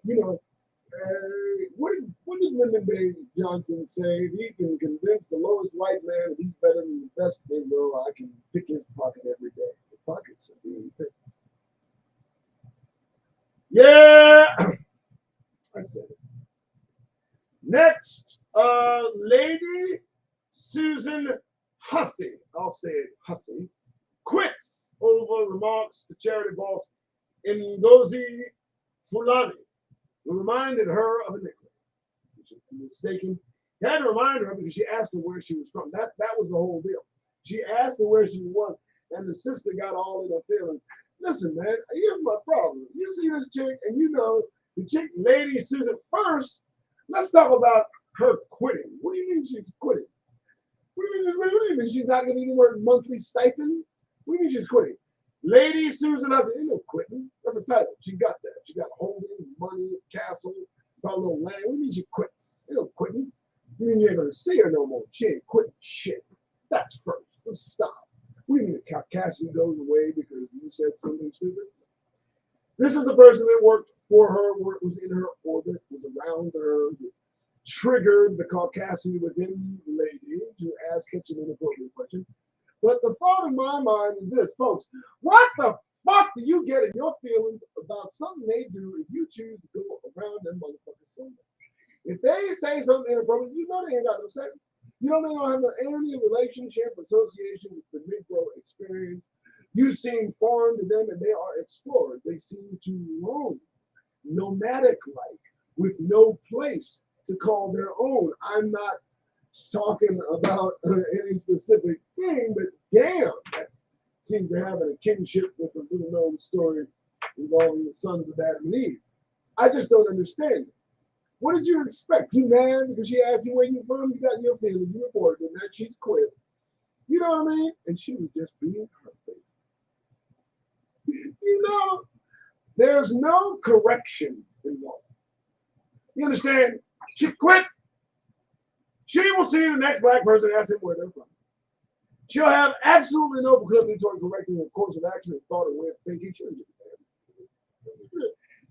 What did Lyndon B. Johnson say? If he can convince the lowest white man that he's better than the best Negro, I can pick his pocket every day. The pockets are being picked. Yeah, I said it. Next, Lady Susan Hussey, I'll say it, Hussey, quits over remarks to charity boss Ngozi Fulani, who reminded her of a Negro. She was mistaken. He had to remind her because she asked her where she was from. That was the whole deal. She asked her where she was, and the sister got all in her feelings. Listen, man, here's my problem. You see this chick, and the chick, Lady Susan. First, let's talk about her quitting. What do you mean she's quitting? What do you mean she's not getting any more monthly stipend? What do you mean she's quitting? Lady Susan Hussey, ain't no quitting. That's a title. She got that. She got holdings, money, castle, got a little land. What do you mean she quits? Ain't no quitting. You mean you ain't gonna see her no more? She ain't quitting shit. That's first. Let's stop. What do you mean the Cassidy goes away because you said something stupid? This is the person that worked for her, was in her orbit, was around her, triggered the Caucasian within the lady to ask such an inappropriate question. But the thought in my mind is this, folks. What the fuck do you get in your feelings about something they do if you choose to go around them motherfuckers so much? If they say something inappropriate, you know they ain't got no sense. You know they don't have any relationship, association with the Negro experience. You seem foreign to them, and they are explorers. They seem to roam, nomadic-like, with no place to call their own. I'm not talking about any specific thing, but damn, that seems to have a kinship with a little-known story involving the sons of Adam and Eve. I just don't understand it. What did you expect? You mad because she asked you where you from? You got your feelings. You reported that she's quit. You know what I mean? And she was just being her baby. There's no correction involved. You understand? She quit. She will see the next black person and ask him where they're from. She'll have absolutely no proclivity toward correcting a course of action and thought or way of thinking.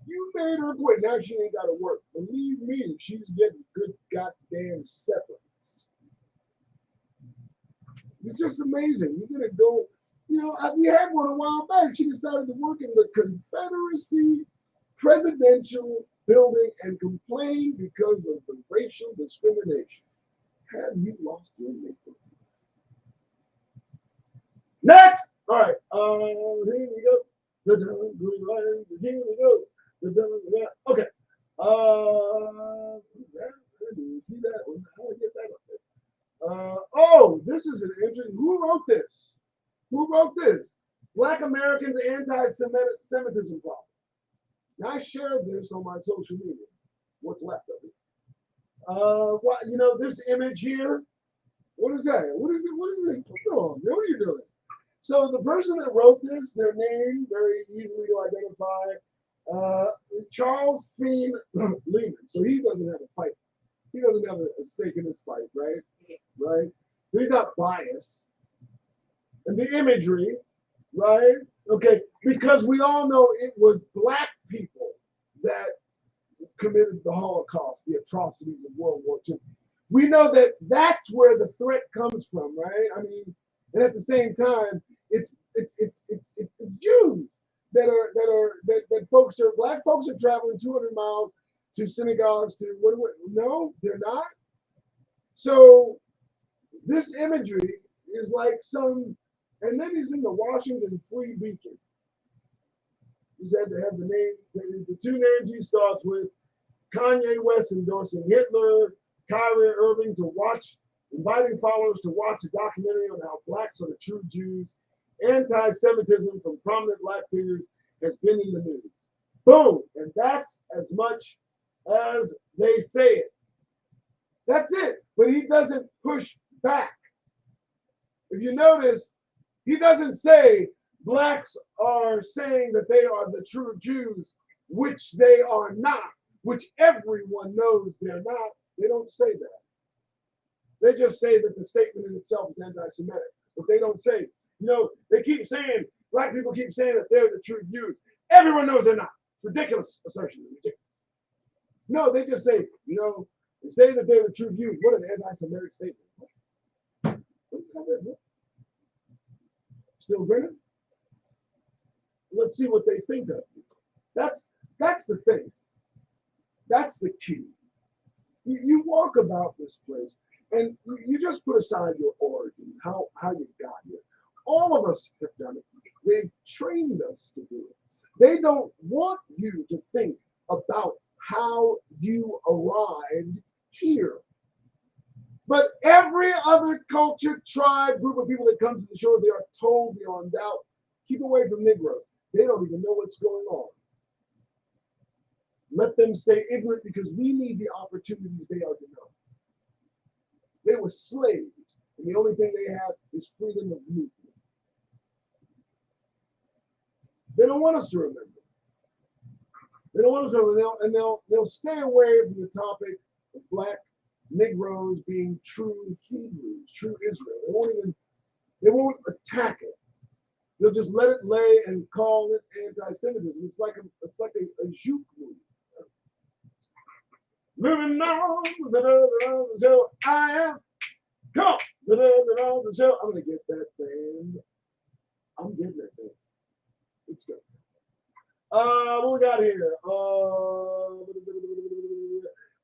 You made her quit. Now she ain't got to work. Believe me, she's getting good goddamn severance. It's just amazing. You're going to go, we had one a while back. She decided to work in the Confederacy presidential building and complain because of the racial discrimination. Have you lost your neighborhood? Next! All right. Here we go. Here we go. Okay. I didn't see that one. How did I get that up there? This is an interesting. Who wrote this? Black Americans' anti-Semitism problem. Now, I shared this on my social media. What's left of it? This image here. What is that? What is it? Come on, what are you doing? So the person that wrote this, their name, very easily to identify, Charles Feen Lehman. So he doesn't have a fight. He doesn't have a stake in this fight, right? Right? He's not biased. And the imagery, right? Okay, because we all know it was black people that committed the Holocaust, the atrocities of World War II. We know that that's where the threat comes from, right? I mean, and at the same time, it's Jews that black folks are traveling 200 miles to synagogues no, they're not. So this imagery is like and then he's in the Washington Free Beacon. He said to have the two names he starts with, Kanye West endorsing Hitler, Kyrie Irving inviting followers to watch a documentary on how blacks are the true Jews. Anti-Semitism from prominent black figures has been in the news. Boom. And that's as much as they say it. That's it. But he doesn't push back. If you notice, he doesn't say blacks are saying that they are the true Jews, which they are not, which everyone knows they're not. They don't say that. They just say that the statement in itself is anti-Semitic. But they don't say You know, they keep saying, black people keep saying that they're the true youth. Everyone knows they're not. It's ridiculous assertion. Ridiculous. No, they just say, you know, they say that they're the true youth. What an anti-Semitic statement. What's that? Still grinning? Let's see what they think of you. That's the thing. That's the key. You walk about this place and you just put aside your origins, how you got here. All of us have done it. They've trained us to do it. They don't want you to think about how you arrived here. But every other culture, tribe, group of people that comes to the shore, they are told beyond doubt, keep away from Negroes. They don't even know what's going on. Let them stay ignorant because we need the opportunities they are denied. They were slaves, and the only thing they have is freedom of movement. They don't want us to remember. They don't want us to remember, and they'll stay away from the topic of black Negroes being true Hebrews, true Israel. They won't attack it. They'll just let it lay and call it anti-Semitism. It's like a juke movie. Moving on, the show I am. Come on, the show. I'm gonna get that band. I'm getting that band. Let's go. What we got here?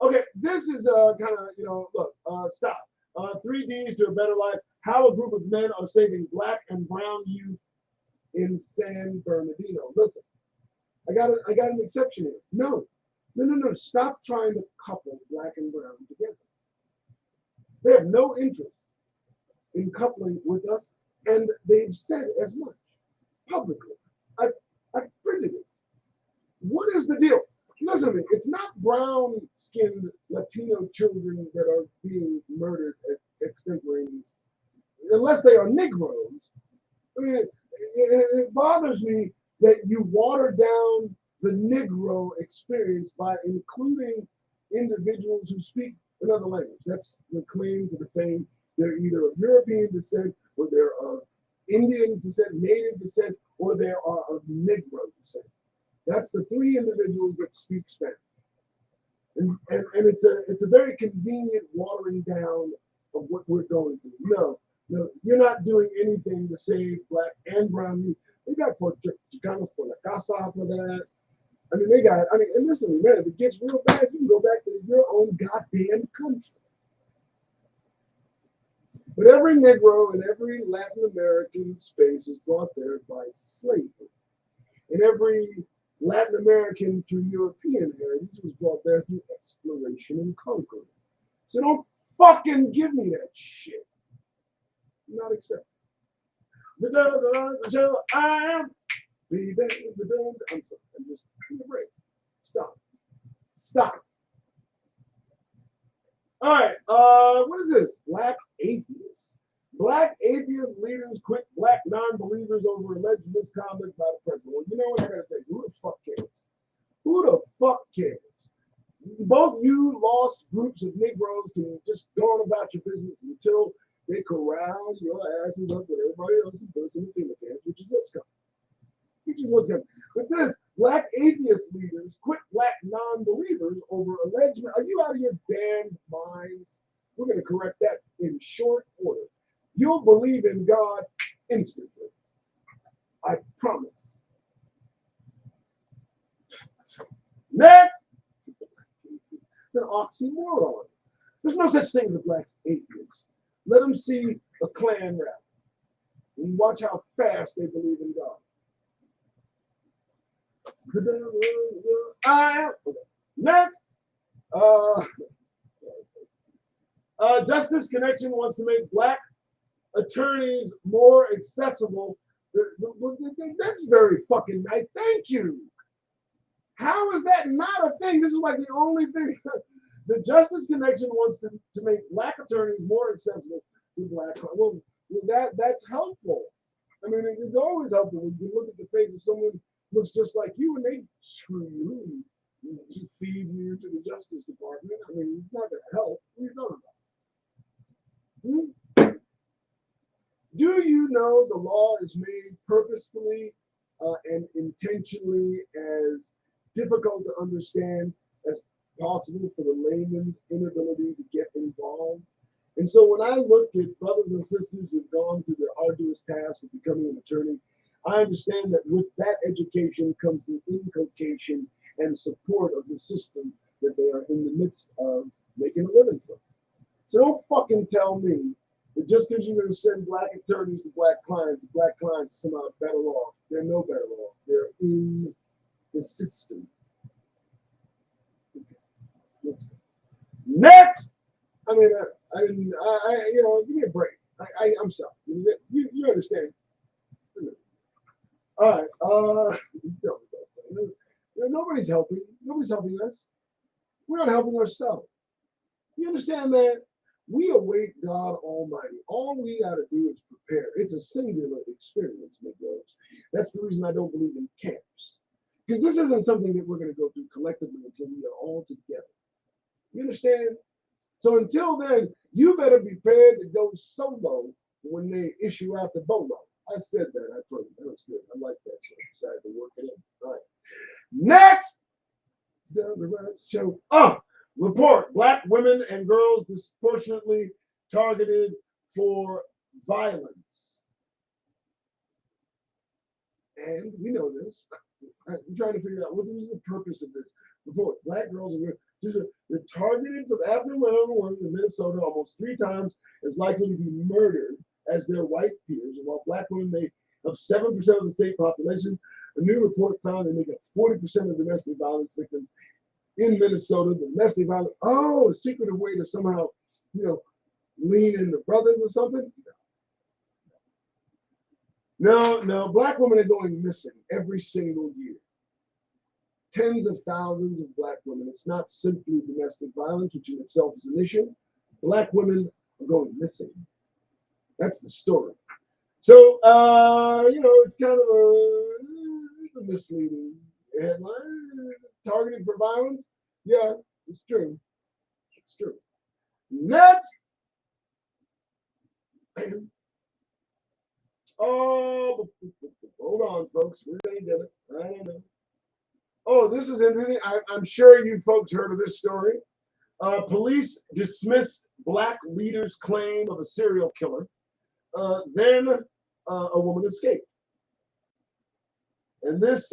Okay, this is kind of, look, stop. 3Ds to a better life. How a group of men are saving black and brown youth in San Bernardino. Listen, I got an exception here. No. Stop trying to couple black and brown together. They have no interest in coupling with us, and they've said as much publicly. I've printed it. What is the deal? Listen to me. It's not brown-skinned Latino children that are being murdered at extemporaneous, unless they are Negroes. I mean, it bothers me that you water down the Negro experience by including individuals who speak another language. That's the claim to the fame. They're either of European descent, or they're of Indian descent, native descent, or they are of Negro descent. That's the three individuals that speak Spanish. And it's a very convenient watering down of what we're going through. No, you're not doing anything to save black and brown youth. They got Chicanos por la Casa for that. I mean, and listen, man, if it gets real bad, you can go back to your own goddamn country. But every Negro in every Latin American space is brought there by slavery. And every Latin American through European heritage was brought there through exploration and conquering. So don't fucking give me that shit. I'm not accepting. The show I am. I'm sorry. I'm just taking a break. Stop. All right. What is this? Black atheists. Black atheist leaders quit black non-believers over alleged misconduct by the president. Well, you know what I gotta tell you? Who the fuck cares? Who the fuck cares? Both you lost groups of Negroes can just go on about your business until they corral your asses up with everybody else and put us in the FEMA camps, which is what's coming. But this, black atheist leaders quit black non-believers over alleged. Are you out of your damn minds? We're going to correct that in short order. You'll believe in God instantly. I promise. Next. It's an oxymoron. There's no such thing as a black atheist. Let them see a Klan rally and watch how fast they believe in God. Next. Justice Connection wants to make black attorneys more accessible. That's very fucking nice. Thank you. How is that not a thing? This is like the only thing. The Justice Connection wants to make black attorneys more accessible to black. Well, that's helpful. I mean, it's always helpful when you look at the face of someone who looks just like you and they screw you to feed you to the Justice Department. I mean, it's not going to help. What are you talking about? Do you know the law is made purposefully and intentionally as difficult to understand as possible for the layman's inability to get involved? And so when I look at brothers and sisters who've gone through the arduous task of becoming an attorney, I understand that with that education comes the inculcation and support of the system that they are in the midst of making a living from. So don't fucking tell me that just because you're going to send black attorneys to black clients, the black clients are somehow better off. They're no better off. They're in the system. Okay. Next. I mean, give me a break. I'm sorry. You understand. All right. Nobody's helping. Nobody's helping us. We're not helping ourselves. You understand that? We await God Almighty. All we got to do is prepare. It's a singular experience, Negroes. That's the reason I don't believe in camps. Because this isn't something that we're going to go through collectively until we are all together. You understand? So until then, you better be prepared to go solo when they issue out the bolo. I said that. I told you that was good. I like that. So I decided to work it in. All right. Next, the show. Report: Black women and girls disproportionately targeted for violence. And we know this. I'm trying to figure out what is the purpose of this report. Black girls and women, they're targeted for African women in Minnesota almost 3 times as likely to be murdered as their white peers. And while black women make up 7% of the state population, a new report found they make up 40% of domestic violence victims in Minnesota. The domestic violence, a secretive way to somehow, lean into brothers or something. No, black women are going missing every single year. Tens of thousands of black women. It's not simply domestic violence, which in itself is an issue. Black women are going missing. That's the story. So, it's kind of a misleading headline. Targeted for violence? Yeah, it's true. It's true. Next. Oh, hold on, folks. We're going to get it. I don't know. Oh, this is interesting. I'm sure you folks heard of this story. Police dismissed black leader's claim of a serial killer. Then a woman escaped. And this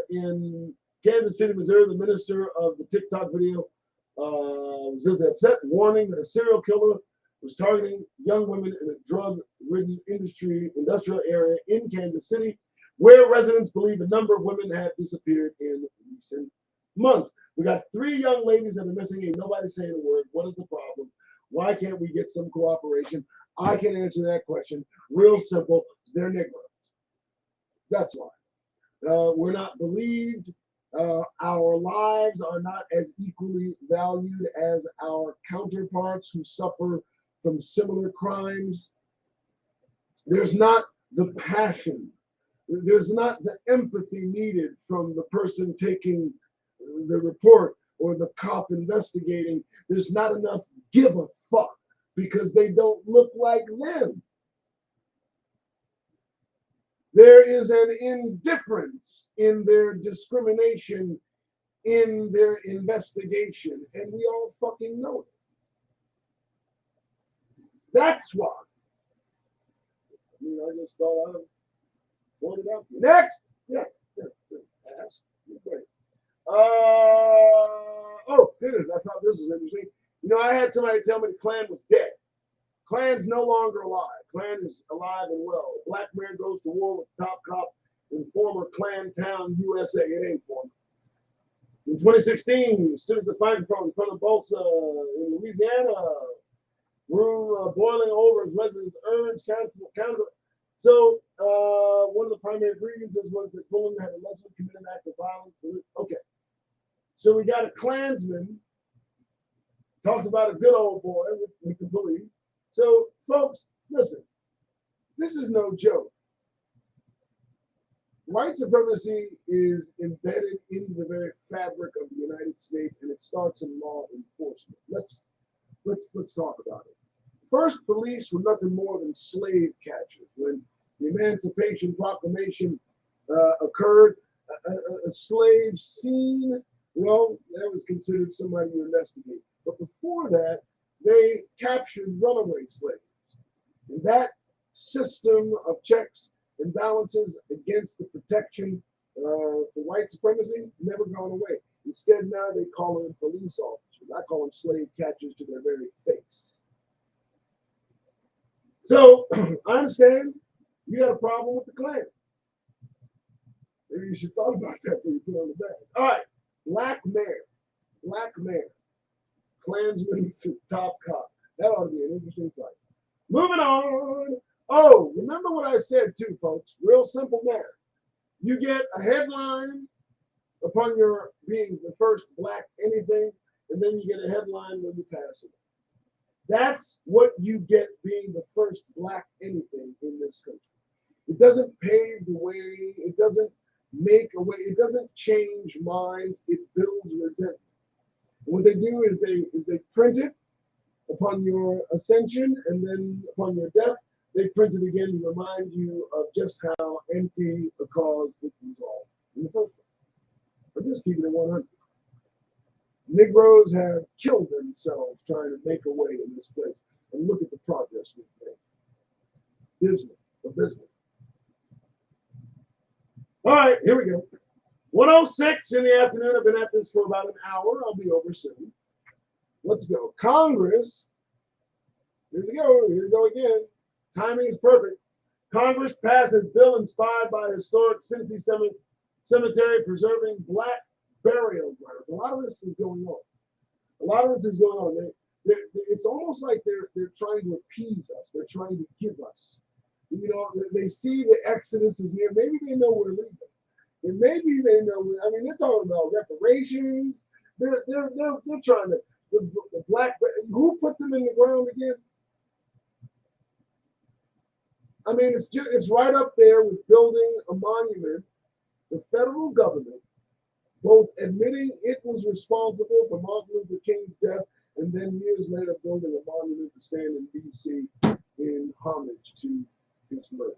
in Kansas City, Missouri, the minister of the TikTok video was visibly upset, warning that a serial killer was targeting young women in a drug-ridden industrial area in Kansas City, where residents believe a number of women have disappeared in recent months. We got 3 young ladies that are missing, and nobody's saying a word. What is the problem? Why can't we get some cooperation? I can answer that question. Real simple. They're Negroes. That's why. We're not believed. Our lives are not as equally valued as our counterparts who suffer from similar crimes. There's not the passion. There's not the empathy needed from the person taking the report or the cop investigating. There's not enough give a fuck because they don't look like them. There is an indifference in their discrimination, in their investigation, and we all fucking know it. That's why. I just thought I would point it out. Next. Yeah. Ask. Great. Here it is. I thought this was interesting. I had somebody tell me the Klan was dead. Klan's no longer alive. Klan is alive and well. Black man goes to war with top cop in former Klan town, USA. It ain't former. In 2016, he stood at the microphone in front of Tulsa in Louisiana. Room boiling over as residents urged counter. So one of the primary grievances was that Bullen had allegedly committed an act of violence. Okay. So we got a Klansman talked about a good old boy with the police. So, folks, listen, this is no joke. White supremacy is embedded into the very fabric of the United States, and it starts in law enforcement. Let's talk about it. first police were nothing more than slave catchers. When the Emancipation Proclamation occurred, a slave seen, well, that was considered somebody to investigate. But before that, they captured runaway slaves. And that system of checks and balances against the protection for white supremacy never gone away. Instead, now they call them police officers. I call them slave catchers to their very face. So I understand you got a problem with the Klan. Maybe you should thought about that before you put on the bag. All right, black mayor, Klansman to top cop. That ought to be an interesting fight. Moving on. Oh, remember what I said too, folks. Real simple math. You get a headline upon your being the first black anything, and then you get a headline when you pass it. That's what you get being the first black anything in this country. It doesn't pave the way. It doesn't make a way. It doesn't change minds. It builds resentment. And what they do is they print it upon your ascension, and then upon your death, they print it again to remind you of just how empty a cause it was all in the first place. But just keeping it 100. Negroes have killed themselves trying to make a way in this place. And look at the progress we've made. Abysmal. All right, here we go. 1:06 in the afternoon. I've been at this for about an hour. I'll be over soon. Let's go. Congress. Here we go again. Timing is perfect. Congress passes bill inspired by historic Cincy Cemetery preserving black burial grounds. A lot of this is going on. It's almost like they're trying to appease us. They're trying to give us. You know, they see the Exodus is near. Maybe they know we're leaving. And maybe they know. I mean, they're talking about reparations. They're trying to. The black. Who put them in the ground again? I mean, it's right up there with building a monument. The federal government, both admitting it was responsible for Martin Luther King's death, and then years later building a monument to stand in D.C. in homage to his murder.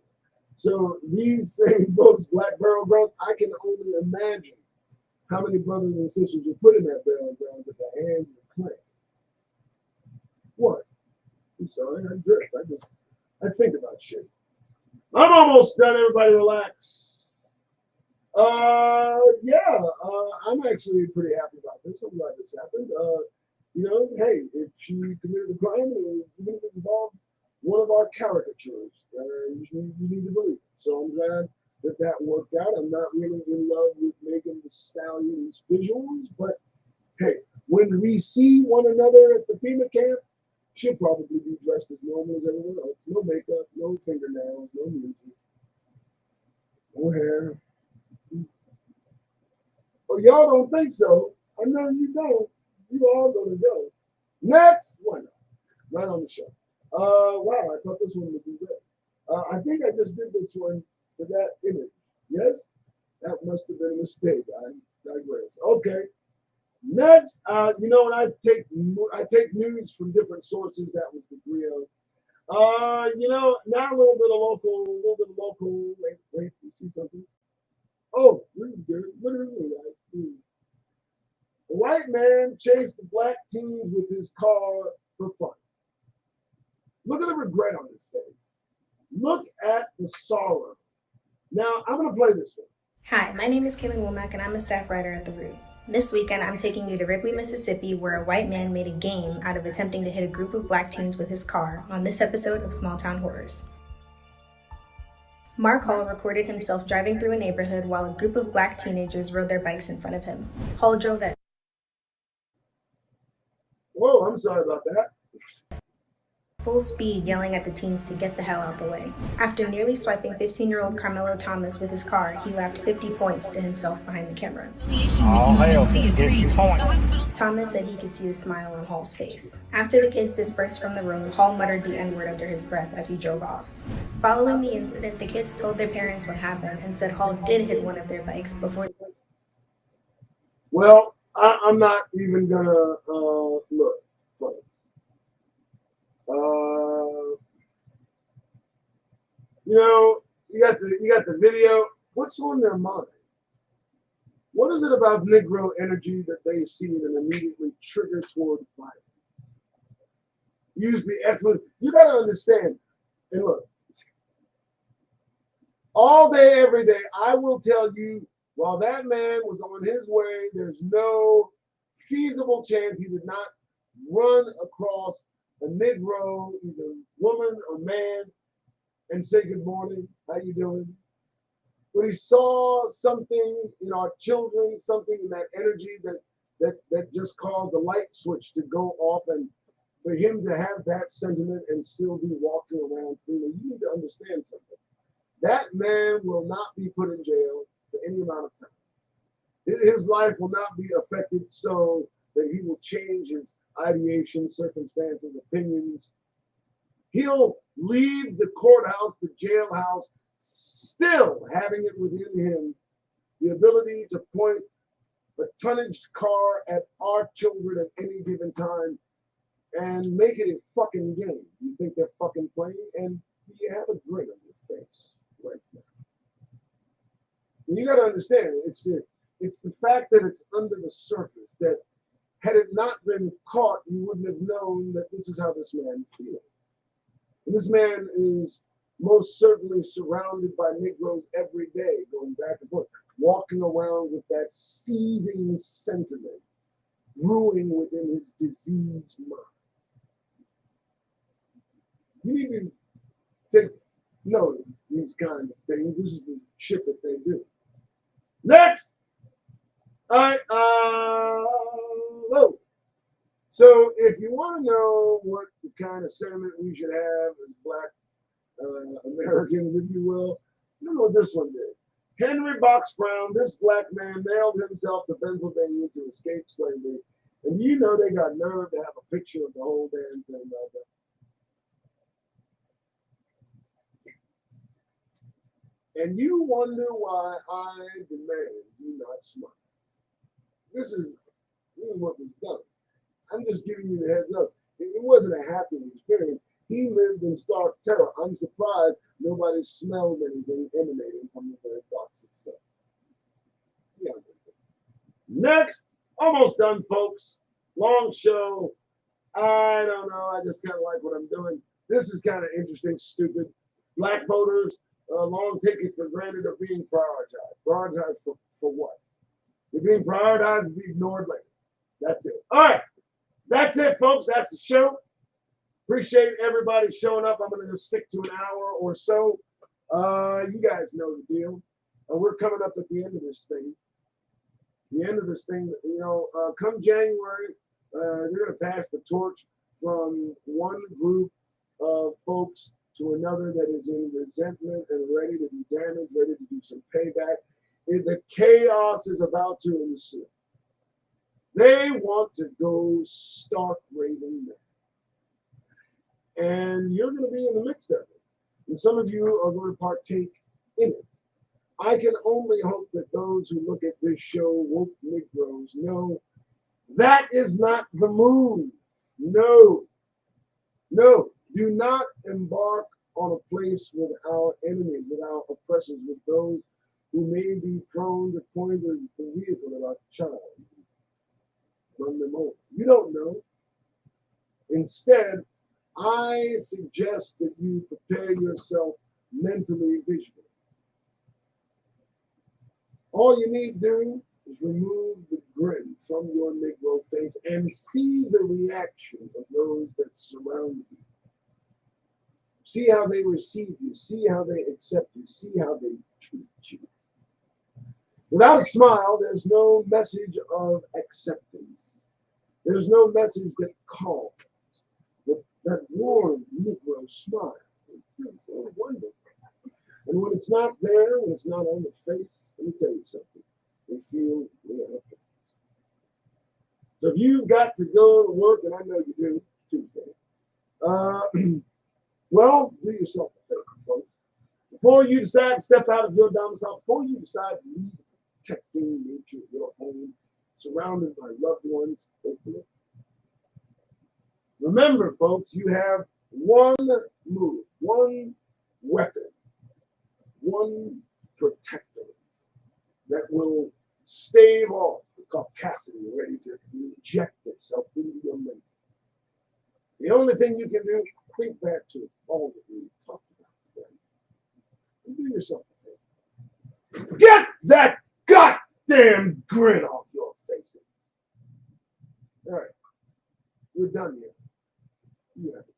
So these same folks, black burial grounds, I can only imagine how many brothers and sisters were put in that burial grounds at the hands of the Klan. What? I'm sorry, I drift. I think about shit. I'm almost done. Everybody relax. I'm actually pretty happy about this. I'm glad this happened. Hey, if she committed a crime, even if it involved one of our caricatures, you need to believe it. So I'm glad that worked out. I'm not really in love with Megan Thee Stallion's visuals, but hey, when we see one another at the FEMA camp, she'll probably be dressed as normal as everyone else. No makeup, no fingernails, no music, no hair. Oh, y'all don't think so? I know you don't. You all gonna go. Next, why not? Right on the show. Wow, I thought this one would be good. I think I just did this one for that image. Yes? That must have been a mistake. I digress. Okay. Next, when I take news from different sources, that was the Grio. Now a little bit of local. Wait, you see something? Oh, this is good. Look at this one, guys. A white man chased the black teens with his car for fun. Look at the regret on his face. Look at the sorrow. Now, I'm going to play this one. Hi, my name is Kaylin Womack, and I'm a staff writer at The Root. This weekend, I'm taking you to Ripley, Mississippi, where a white man made a game out of attempting to hit a group of black teens with his car on this episode of Small Town Horrors. Mark Hall recorded himself driving through a neighborhood while a group of black teenagers rode their bikes in front of him. Hall drove at Whoa, I'm sorry about that. full speed, yelling at the teens to get the hell out the way. After nearly swiping 15-year-old Carmelo Thomas with his car, he lapped 50 points to himself behind the camera. Oh, hell, 50 points. Thomas said he could see the smile on Hall's face. After the kids dispersed from the road, Hall muttered the N-word under his breath as he drove off. Following the incident, the kids told their parents what happened and said Hall did hit one of their bikes before. Well, I'm not even gonna look. You know, you got the video. What's on their mind? What is it about Negro energy that they see and immediately trigger toward violence? Use the explanation. You got to understand. And look, all day, every day, I will tell you, while that man was on his way, there's no feasible chance he did not run across a Negro, either woman or man, and say good morning, how you doing? When he saw something in our children, something in that energy that just caused the light switch to go off, and for him to have that sentiment and still be walking around freely, you need to understand something. That man will not be put in jail for any amount of time. His life will not be affected so that he will change his ideation, circumstances, opinions. He'll leave the courthouse, the jailhouse, still having it within him the ability to point a tonnaged car at our children at any given time and make it a fucking game. You think they're fucking playing, and you have a grin on your face right now. And you got to understand, it's the fact that it's under the surface that had it not been caught, you wouldn't have known that this is how this man feels. And this man is most certainly surrounded by Negroes every day, going back and forth, walking around with that seething sentiment brewing within his diseased mind. You need to take note of these kind of things. This is the shit that they do. Next! All right, whoa. So if you want to know what the kind of sentiment we should have as black Americans, if you will, look what this one did. Henry Box Brown, this black man, nailed himself to Pennsylvania to escape slavery. And you know they got nerve to have a picture of the whole damn thing like that. And you wonder why I demand you not smile. This is what was done. I'm just giving you the heads up. It wasn't a happy experience. He lived in stark terror. I'm surprised nobody smelled anything emanating from the very box itself. Yeah. Next, almost done, folks. Long show. I don't know. I just kind of like what I'm doing. This is kind of interesting, stupid. Black voters, long taken for granted, are being prioritized. Prioritized for what? They're being prioritized to be ignored later. That's it. All right. That's it, folks. That's the show. Appreciate everybody showing up. I'm going to stick to an hour or so. You guys know the deal. We're coming up at the end of this thing. The end of this thing, you know, come January, they're going to pass the torch from one group of folks to another that is in resentment and ready to do damage, ready to do some payback. The chaos is about to ensue. They want to go stark raving mad. And you're going to be in the midst of it. And some of you are going to partake in it. I can only hope that those who look at this show, Woke Negroes, know that is not the move. No. No. Do not embark on a place with our enemies, with our oppressors, with those who may be prone to point the vehicle at our child. Run them over. You don't know. Instead, I suggest that you prepare yourself mentally, visually. All you need to do is remove the grin from your Negro face and see the reaction of those that surround you. See how they receive you. See how they accept you. See how they treat you. Without a smile, there's no message of acceptance. There's no message that calms. That warm Negro smile. It's so wonderful. And when it's not there, when it's not on the face, let me tell you something. They feel real. So if you've got to go to work, and I know you do, Tuesday, well, do yourself a favor, folks. Before you decide to step out of your domicile, before you decide to leave the protecting nature of your home, surrounded by loved ones, hopefully, remember, folks, you have one move, one weapon, one protector that will stave off the capacity ready to inject itself into your mental. The only thing you can do, think back to all that we talked about today. And do yourself a favor. Get that goddamn grin off your faces. All right. We're done here. You have it.